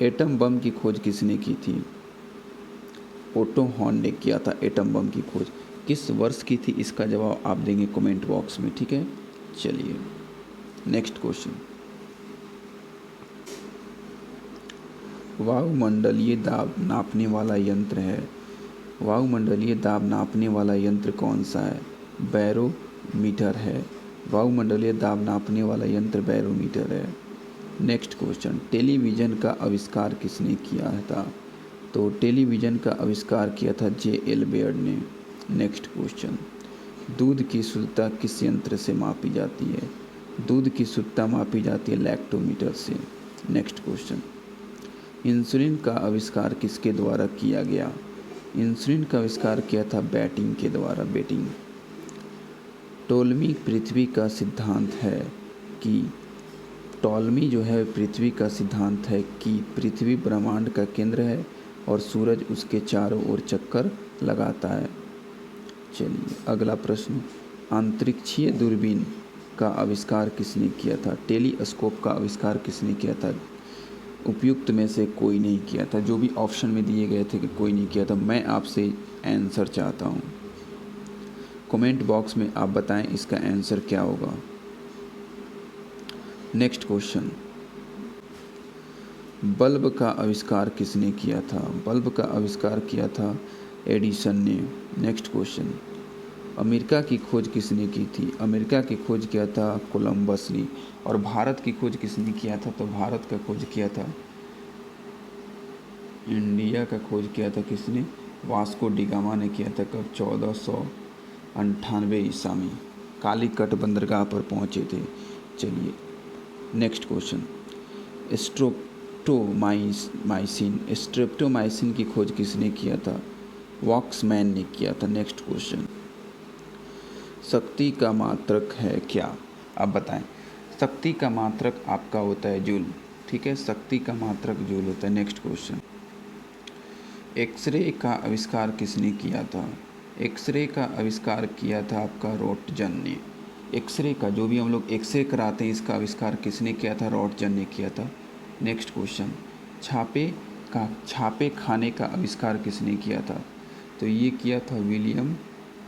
एटम बम की खोज किसने की थी? ओटो हॉर्न ने किया था एटम बम की खोज। किस वर्ष की थी? इसका जवाब आप देंगे कमेंट बॉक्स में, ठीक है। चलिए नेक्स्ट क्वेश्चन, वायुमंडलीय दाब नापने वाला यंत्र है। वायुमंडलीय दाब नापने वाला यंत्र कौन सा है? बैरोमीटर है। वायुमंडलीय दाब नापने वाला यंत्र बैरोमीटर है। नेक्स्ट क्वेश्चन, टेलीविज़न का आविष्कार किसने किया था? तो टेलीविज़न का आविष्कार किया था J.L. बेयर ने। नेक्स्ट क्वेश्चन, दूध की शुद्धता किस यंत्र से मापी जाती है? दूध की शुद्धता मापी जाती है लैक्टोमीटर से। नेक्स्ट क्वेश्चन, इंसुलिन का आविष्कार किसके द्वारा किया गया? इंसुलिन का आविष्कार किया था बैटिंग के द्वारा, बेटिंग। टोलमी पृथ्वी का सिद्धांत है कि टोलमी जो है पृथ्वी का सिद्धांत है कि पृथ्वी ब्रह्मांड का केंद्र है और सूरज उसके चारों ओर चक्कर लगाता है। चलिए अगला प्रश्न, अंतरिक्षीय दूरबीन का आविष्कार किसने किया था? टेलीस्कोप का आविष्कार किसने किया था? उपयुक्त में से कोई नहीं किया था। जो भी ऑप्शन में दिए गए थे कि कोई नहीं किया था। मैं आपसे आंसर चाहता हूँ, कमेंट बॉक्स में आप बताएं इसका आंसर क्या होगा। नेक्स्ट क्वेश्चन, बल्ब का आविष्कार किसने किया था? बल्ब का आविष्कार किया था एडिसन ने। नेक्स्ट क्वेश्चन, अमेरिका की खोज किसने की थी? अमेरिका की खोज किया था कोलंबस ने। और भारत की खोज किसने किया था? तो भारत का खोज किया था, इंडिया का खोज किया था किसने? वास्को डी गामा ने किया था। कब? 1498 ईसा में कालीकट बंदरगाह पर पहुंचे थे। चलिए नेक्स्ट क्वेश्चन, स्ट्रेप्टोमाइसिन की खोज किसने किया था? वॉक्समैन ने किया था। नेक्स्ट क्वेश्चन, शक्ति का मात्रक है क्या? आप बताएं। शक्ति का मात्रक आपका होता है जूल। ठीक है, शक्ति का मात्रक जूल होता है। नेक्स्ट क्वेश्चन, एक्सरे का आविष्कार किसने किया था? एक्सरे का आविष्कार किया था आपका रोटजन ने। एक्सरे का जो भी हम लोग एक्सरे कराते हैं इसका आविष्कार किसने किया था? रोटजन ने किया था। नेक्स्ट क्वेश्चन, छापे खाने का आविष्कार किसने किया था? तो ये किया था विलियम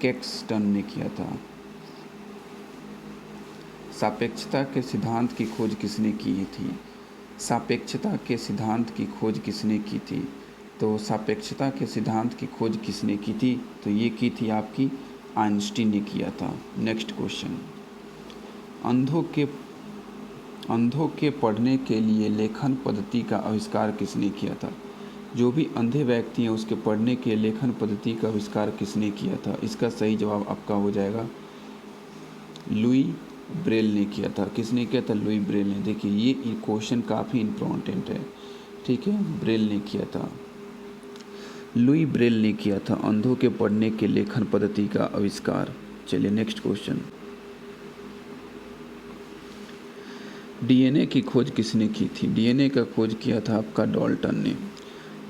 कैक्सटन ने किया था। सापेक्षता के सिद्धांत की खोज किसने की थी? सापेक्षता के सिद्धांत की खोज किसने की थी? तो सापेक्षता के सिद्धांत की खोज किसने की थी? तो ये की थी आपकी आइंस्टीन ने किया था। नेक्स्ट क्वेश्चन, अंधों के पढ़ने के लिए लेखन पद्धति का आविष्कार किसने किया था? जो भी अंधे व्यक्ति हैं उसके पढ़ने के लेखन पद्धति का आविष्कार किसने किया था? इसका सही जवाब आपका हो जाएगा लुई ब्रेल ने किया था। किसने किया था? लुई ब्रेल ने। देखिए ये क्वेश्चन काफ़ी इम्पोर्टेंट है। ठीक है, ब्रेल ने किया था, लुई ब्रेल ने किया था अंधों के पढ़ने के लेखन पद्धति का आविष्कार। चलिए नेक्स्ट क्वेश्चन, डीएनए की खोज किसने की थी? डीएनए का खोज किया था आपका डाल्टन ने।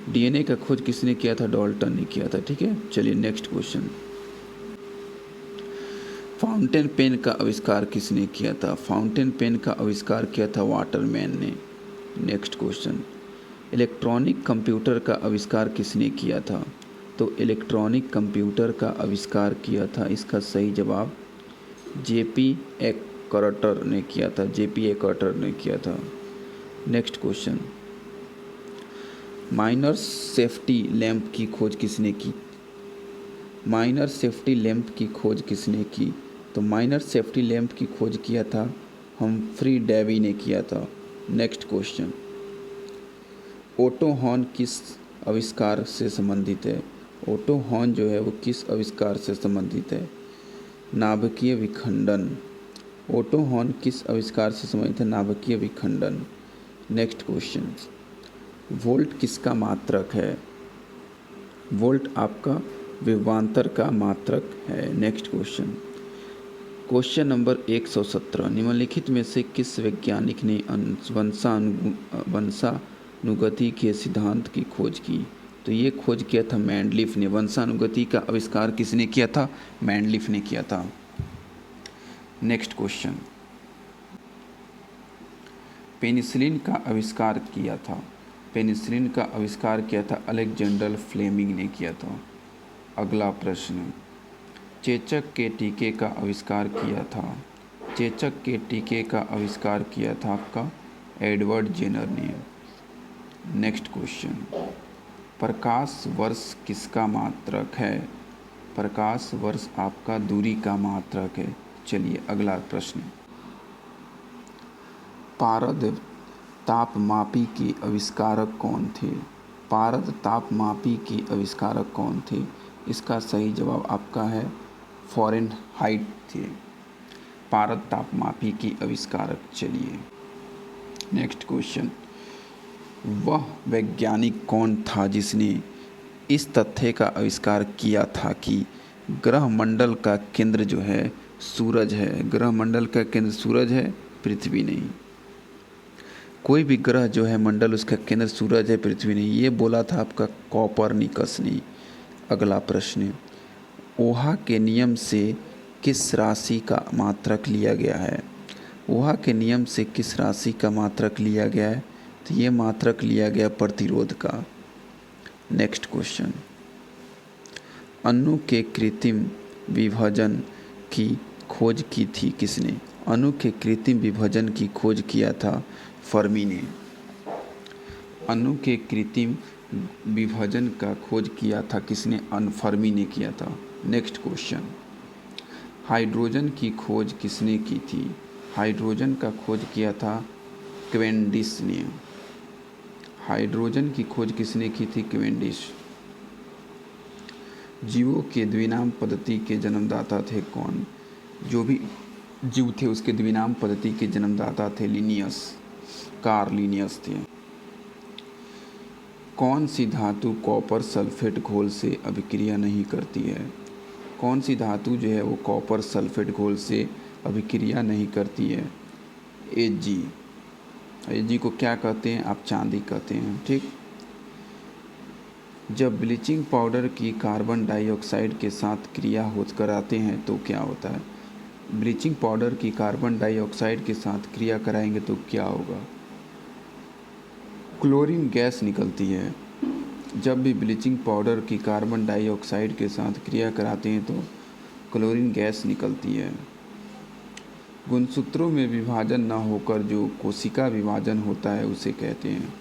डीएनए का खोज किसने किया था? डाल्टन ने किया था। ठीक है, चलिए नेक्स्ट क्वेश्चन, फाउंटेन पेन का आविष्कार किसने किया था? फाउंटेन पेन का आविष्कार किया था वाटरमैन ने। नेक्स्ट क्वेश्चन, इलेक्ट्रॉनिक कंप्यूटर का आविष्कार किसने किया था? तो इलेक्ट्रॉनिक कंप्यूटर का आविष्कार किया था, इसका सही जवाब जेपी एकर्टर ने किया था। जेपी एकर्टर ने किया था। Next question, minor safety lamp की खोज किसने की? माइनर सेफ्टी लैंप की खोज किसने की? तो माइनर सेफ्टी लैंप की खोज किया था हम्फ्री डेवी ने किया था। नेक्स्ट क्वेश्चन, ऑटो हॉर्न किस आविष्कार से संबंधित है? ऑटो हॉर्न जो है वो किस आविष्कार से संबंधित है? नाभिकीय विखंडन। ऑटो हॉर्न किस आविष्कार से संबंधित है? नाभिकीय विखंडन। नेक्स्ट क्वेश्चन, वोल्ट किसका मात्रक है? वोल्ट आपका विभवांतर का मात्रक है। नेक्स्ट क्वेश्चन, क्वेश्चन नंबर 117, निम्नलिखित में से किस वैज्ञानिक ने वंशानुगति के सिद्धांत की खोज की? तो ये खोज किया था मेंडलीफ ने। वंशानुगति का आविष्कार किसने किया था? मेंडलीफ ने किया था। नेक्स्ट क्वेश्चन, पेनिसिलिन का आविष्कार किया था। पेनिसिलिन का आविष्कार किया था अलेक्जेंडर फ्लेमिंग ने किया था। अगला प्रश्न, चेचक के टीके का आविष्कार किया था। चेचक के टीके का आविष्कार किया था आपका एडवर्ड जेनर ने। नेक्स्ट क्वेश्चन, प्रकाश वर्ष किसका मात्रक है? प्रकाश वर्ष आपका दूरी का मात्रक है। चलिए अगला प्रश्न, पारद तापमापी के आविष्कारक कौन थे? पारद तापमापी के आविष्कारक कौन थे? इसका सही जवाब आपका है फ़ारेनहाइट थे पारद तापमापी के आविष्कारक। चलिए नेक्स्ट क्वेश्चन, वह वैज्ञानिक कौन था जिसने इस तथ्य का आविष्कार किया था कि ग्रह मंडल का केंद्र जो है सूरज है? ग्रह मंडल का केंद्र सूरज है, पृथ्वी नहीं। कोई भी ग्रह जो है मंडल उसका केंद्र सूरज है, पृथ्वी नहीं। ये बोला था आपका कोपरनिकस ने। अगला प्रश्न, ओहा के नियम से किस राशि का मात्रक लिया गया है? ओहा के नियम से किस राशि का मात्रक लिया गया है? तो ये मात्रक लिया गया प्रतिरोध का। नेक्स्ट क्वेश्चन, अणु के कृत्रिम विभाजन की खोज की थी किसने? अणु के कृत्रिम विभाजन की खोज किया था फर्मी ने। अणु के कृत्रिम विभाजन का खोज किया था किसने? फर्मी ने किया था। नेक्स्ट क्वेश्चन, हाइड्रोजन की खोज किसने की थी? हाइड्रोजन का खोज किया था कैवेंडिश ने। हाइड्रोजन की खोज किसने की थी? कैवेंडिश। जीवों के द्विनाम पद्धति के जन्मदाता थे कौन? जो भी जीव थे उसके द्विनाम पद्धति के जन्मदाता थे लिनियस, कार्ल लिनियस थे। कौन सी धातु कॉपर सल्फेट घोल से अभिक्रिया नहीं करती है? कौन सी धातु जो है वो कॉपर सल्फेट घोल से अभिक्रिया नहीं करती है? Ag। Ag को क्या कहते हैं आप? चांदी कहते हैं, ठीक। जब ब्लीचिंग पाउडर की कार्बन डाइऑक्साइड के साथ क्रिया हो कराते हैं तो क्या होता है? ब्लीचिंग पाउडर की कार्बन डाइऑक्साइड के साथ क्रिया कराएंगे तो क्या होगा? क्लोरीन गैस निकलती है। जब भी ब्लीचिंग पाउडर की कार्बन डाइऑक्साइड के साथ क्रिया कराते हैं तो क्लोरीन गैस निकलती है। गुणसूत्रों में विभाजन न होकर जो कोशिका विभाजन होता है उसे कहते हैं।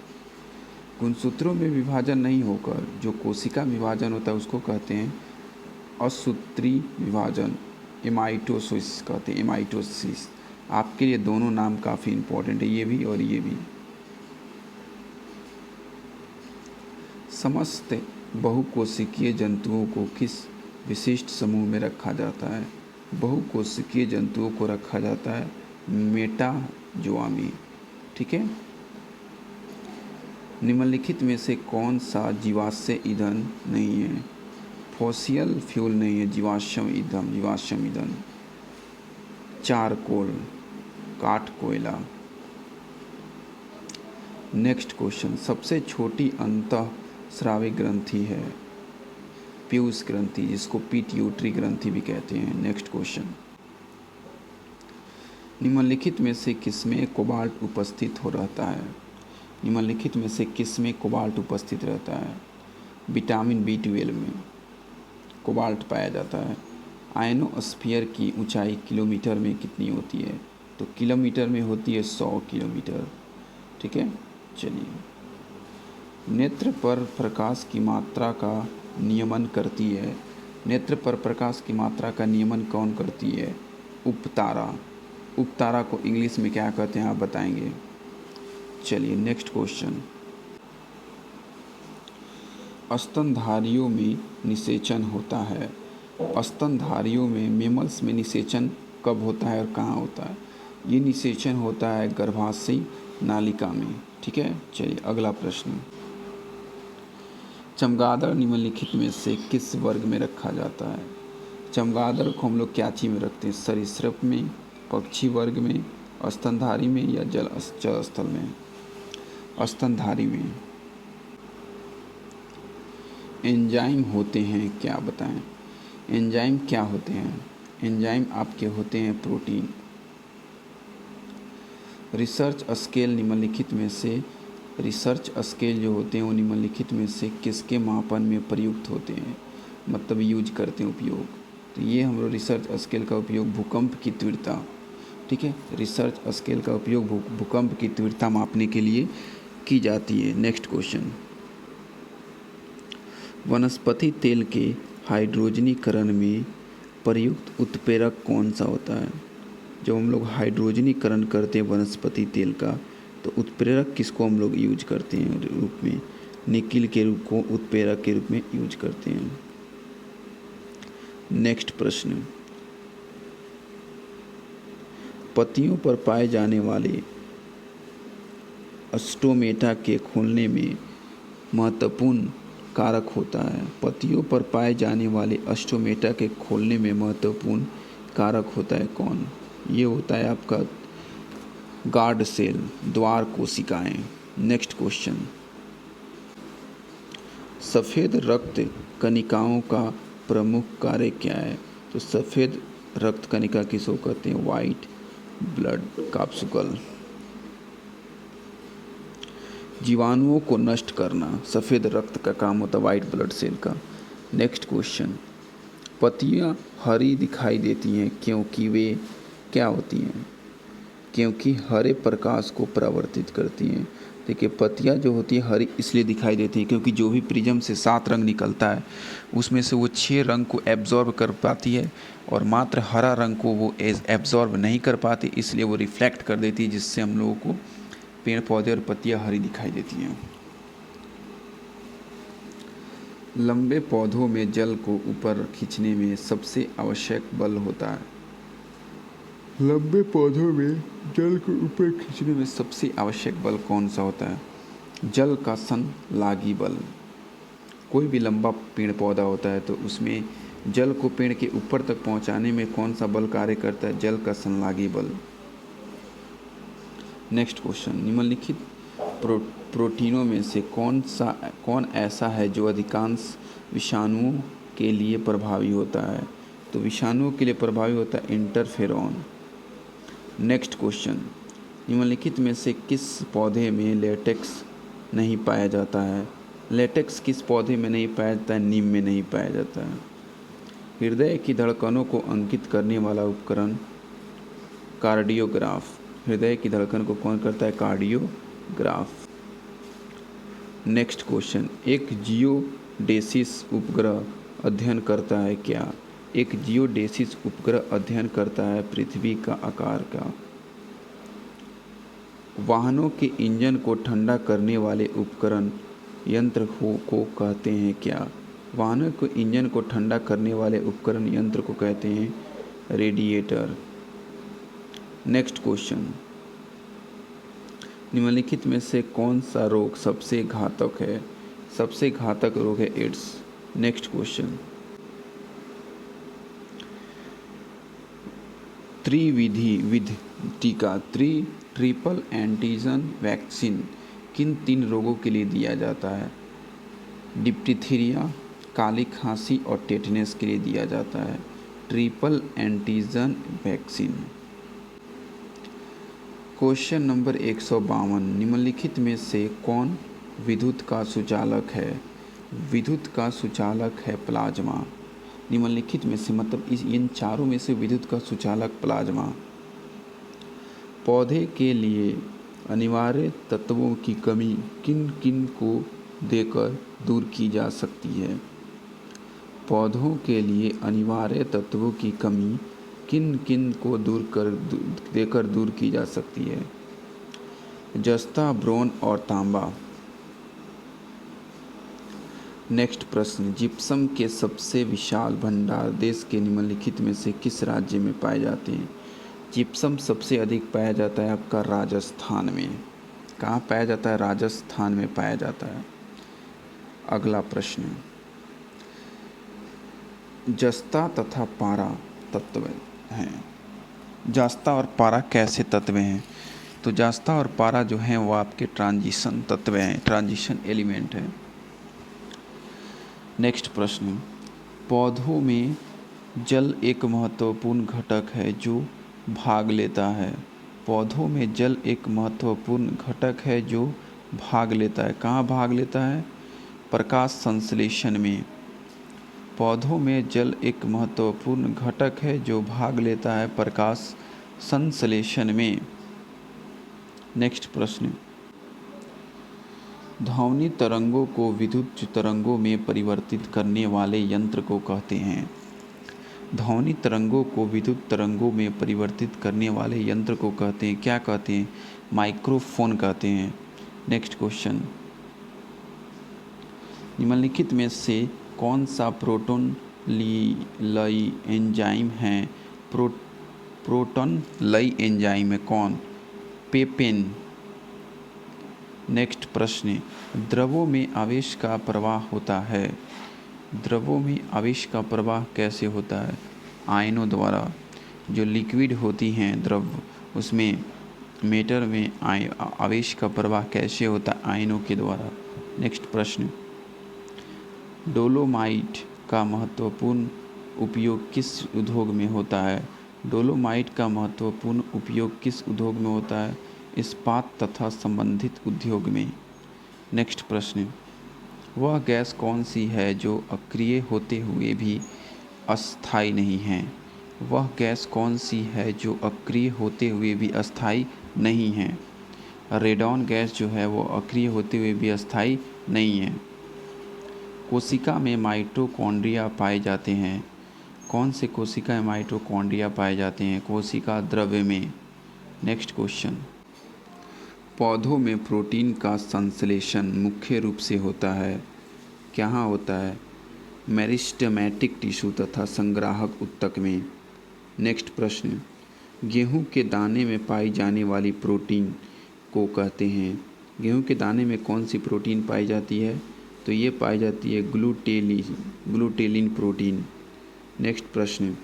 गुणसूत्रों में विभाजन नहीं होकर जो कोशिका विभाजन होता है उसको कहते हैं असूत्री विभाजन, एमाइटोसिस कहते हैं, एमाइटोसिस। आपके लिए दोनों नाम काफ़ी इम्पोर्टेंट है, ये भी और ये भी। समस्त बहुकोशिकीय जंतुओं को किस विशिष्ट समूह में रखा जाता है? बहुकोशिकीय जंतुओं को रखा जाता है मेटाजोआ, ठीक है। निम्नलिखित में से कौन सा जीवाश्म ईंधन नहीं है? फॉसिल फ्यूल नहीं है, जीवाश्म ईंधन। चारकोल, काठ, कोयला। नेक्स्ट क्वेश्चन, सबसे छोटी अंतःस्रावी ग्रंथि है पीयूष ग्रंथि, जिसको पिट्यूटरी ग्रंथि भी कहते हैं। नेक्स्ट क्वेश्चन, निम्नलिखित में से किसमें कोबाल्ट उपस्थित हो रहता है? निम्नलिखित में से किसमें कोबाल्ट उपस्थित रहता है? विटामिन B12 में कोबाल्ट पाया जाता है। आयनोस्फीयर की ऊंचाई किलोमीटर में कितनी होती है? तो किलोमीटर में होती है 100 किलोमीटर, ठीक है। चलिए, नेत्र पर प्रकाश की मात्रा का नियमन करती है। नेत्र पर प्रकाश की मात्रा का नियमन कौन करती है? उपतारा। उपतारा को इंग्लिश में क्या कहते हैं आप बताएंगे? चलिए नेक्स्ट क्वेश्चन, स्तनधारियों में निषेचन होता है। स्तनधारियों में मेमल्स में निषेचन कब होता है और कहाँ होता है? ये निषेचन होता है गर्भाशय नालिका में, ठीक है। चलिए अगला प्रश्न, चमगादड़ निम्नलिखित में से किस वर्ग में रखा जाता है? चमगादड़ को हम लोग क्या चीज में रखते हैं? सरीसृप में, पक्षी वर्ग में, स्तनधारी में या जल स्थल में? स्तनधारी में। एंजाइम होते हैं क्या बताएं? एंजाइम क्या होते हैं? एंजाइम आपके होते हैं प्रोटीन। रिसर्च स्केल निम्नलिखित में से, रिसर्च स्केल जो होते हैं वो निम्नलिखित में से किसके मापन में प्रयुक्त होते हैं? मतलब यूज करते हैं, उपयोग। तो ये हम लोग रिसर्च स्केल का उपयोग भूकंप की तीव्रता, ठीक है, रिसर्च स्केल का उपयोग भूकंप की तीव्रता मापने के लिए की जाती है। नेक्स्ट क्वेश्चन, वनस्पति तेल के हाइड्रोजनीकरण में प्रयुक्त उत्प्रेरक कौन सा होता है? जब हम लोग हाइड्रोजनीकरण करते हैं वनस्पति तेल का, तो उत्प्रेरक किसको हम लोग यूज करते हैं रूप में? निकिल के रूप को उत्प्रेरक के रूप में यूज करते हैं। नेक्स्ट प्रश्न, पत्तियों पर पाए जाने वाले स्टोमेटा के खोलने में महत्वपूर्ण कारक होता है। पत्तियों पर पाए जाने वाले स्टोमेटा के खोलने में महत्वपूर्ण कारक होता है कौन? ये होता है आपका गार्ड सेल, द्वार कोशिकाएं। नेक्स्ट क्वेश्चन, सफ़ेद रक्त कणिकाओं का प्रमुख कार्य क्या है? तो सफ़ेद रक्त कणिका किसको कहते हैं? White blood capsule. जीवाणुओं को नष्ट करना सफ़ेद रक्त का काम होता है, वाइट ब्लड सेल का। नेक्स्ट क्वेश्चन, पत्तियां हरी दिखाई देती हैं क्योंकि वे क्या होती हैं? क्योंकि हरे प्रकाश को परावर्तित करती हैं। देखिए, पत्तियां जो होती है हरी इसलिए दिखाई देती हैं क्योंकि जो भी प्रिज्म से 7 रंग निकलता है उसमें से वो 6 रंग को एब्जॉर्ब कर पाती है और मात्र हरा रंग को वो एब्जॉर्ब नहीं कर पाती, इसलिए वो रिफ्लेक्ट कर देती है, जिससे हम लोगों को पेड़ पौधे और पत्तियां हरी दिखाई देती हैं। लंबे पौधों में जल को ऊपर खींचने में सबसे आवश्यक बल होता है। लंबे पौधों में जल को ऊपर खींचने में सबसे आवश्यक बल कौन सा होता है? जल का संलागी बल। कोई भी लंबा पेड़ पौधा होता है तो उसमें जल को पेड़ के ऊपर तक पहुंचाने में कौन सा बल कार्य करता है? जल का संलागी बल। नेक्स्ट क्वेश्चन, निम्नलिखित प्रोटीनों में से कौन ऐसा है जो अधिकांश विषाणुओं के लिए प्रभावी होता है? तो विषाणुओं के लिए प्रभावी होता है इंटरफेरॉन। नेक्स्ट क्वेश्चन, निम्नलिखित में से किस पौधे में लेटेक्स नहीं पाया जाता है? लेटेक्स किस पौधे में नहीं पाया जाता है? नीम में नहीं पाया जाता है। हृदय की धड़कनों को अंकित करने वाला उपकरण कार्डियोग्राफ। हृदय की धड़कन को कौन करता है? कार्डियोग्राफ। नेक्स्ट क्वेश्चन, एक जियोडेसिस उपग्रह अध्ययन करता है क्या? एक जियोडेसिस उपग्रह अध्ययन करता है पृथ्वी का आकार का। वाहनों के इंजन को ठंडा करने वाले उपकरण यंत्र को कहते हैं क्या? वाहनों के इंजन को ठंडा करने वाले उपकरण यंत्र को कहते हैं रेडिएटर। नेक्स्ट क्वेश्चन, निम्नलिखित में से कौन सा रोग सबसे घातक है? सबसे घातक रोग है एड्स। नेक्स्ट क्वेश्चन, त्रिविध टीका ट्रिपल एंटीजन वैक्सीन किन 3 रोगों के लिए दिया जाता है? डिप्थीरिया, काली खांसी और टेटनस के लिए दिया जाता है triple antigen vaccine. Question number 152, निम्नलिखित में से कौन विद्युत का सुचालक है? विद्युत का सुचालक है प्लाज्मा। निम्नलिखित में से मतलब इन चारों में से विद्युत का सुचालक प्लाज्मा। पौधे के लिए अनिवार्य तत्वों की कमी किन किन को देकर दूर की जा सकती है? पौधों के लिए अनिवार्य तत्वों की कमी किन किन को देकर दूर की जा सकती है? जस्ता, ब्रोन और तांबा। नेक्स्ट प्रश्न, जिप्सम के सबसे विशाल भंडार देश के निम्नलिखित में से किस राज्य में पाए जाते हैं? जिप्सम सबसे अधिक पाया जाता है आपका राजस्थान में। कहाँ पाया जाता है? राजस्थान में पाया जाता है। अगला प्रश्न, जस्ता तथा पारा तत्व हैं। जस्ता और पारा कैसे तत्व हैं? तो जस्ता और पारा जो हैं वो आपके ट्रांजिशन तत्व हैं, ट्रांजिशन एलिमेंट हैं। नेक्स्ट प्रश्न, पौधों में जल एक महत्वपूर्ण घटक है जो भाग लेता है। पौधों में जल एक महत्वपूर्ण घटक है जो भाग लेता है। कहाँ भाग लेता है? प्रकाश संश्लेषण में। पौधों में जल एक महत्वपूर्ण घटक है जो भाग लेता है प्रकाश संश्लेषण में। नेक्स्ट प्रश्न, ध्वनि तरंगों को विद्युत तरंगों में परिवर्तित करने वाले यंत्र को कहते हैं। ध्वनि तरंगों को विद्युत तरंगों में परिवर्तित करने वाले यंत्र को कहते हैं, क्या कहते हैं? माइक्रोफोन कहते हैं। नेक्स्ट क्वेश्चन, निम्नलिखित में से कौन सा प्रोटॉन लई एंजाइम है? प्रोटॉन लई एंजाइम है कौन? पेपेन। नेक्स्ट प्रश्न, द्रवों में आवेश का प्रवाह होता है। द्रवों में आवेश का प्रवाह कैसे होता है? आयनों द्वारा। जो लिक्विड होती हैं द्रव, उसमें मेटर में आवेश का प्रवाह कैसे होता है? आयनों के द्वारा। नेक्स्ट प्रश्न, डोलोमाइट का महत्वपूर्ण उपयोग किस उद्योग में होता है? डोलोमाइट का महत्वपूर्ण उपयोग किस उद्योग में होता है? इस्पात तथा संबंधित उद्योग में। नेक्स्ट प्रश्न, वह गैस कौन सी है जो अक्रिय होते हुए भी अस्थायी नहीं है? वह गैस कौन सी है जो अक्रिय होते हुए भी अस्थायी नहीं है? रेडॉन गैस जो है वो अक्रिय होते हुए भी अस्थायी नहीं है। कोशिका में माइटोकॉन्ड्रिया पाए जाते हैं। कौन से कोशिका में माइटोकॉन्ड्रिया पाए जाते हैं? कोशिका द्रव्य में। नेक्स्ट क्वेश्चन, पौधों में प्रोटीन का संश्लेषण मुख्य रूप से होता है, कहाँ होता है? मेरिस्टेमेटिक टिश्यू तथा संग्राहक ऊतक में। नेक्स्ट प्रश्न, गेहूं के दाने में पाई जाने वाली प्रोटीन को कहते हैं। गेहूं के दाने में कौन सी प्रोटीन पाई जाती है? तो ये पाई जाती है ग्लूटेलिन प्रोटीन। नेक्स्ट प्रश्न,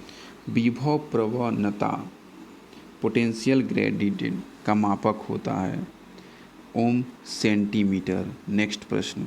विभव प्रवणता पोटेंशियल ग्रेडियंट का मापक होता है ओम सेंटीमीटर। नेक्स्ट प्रश्न,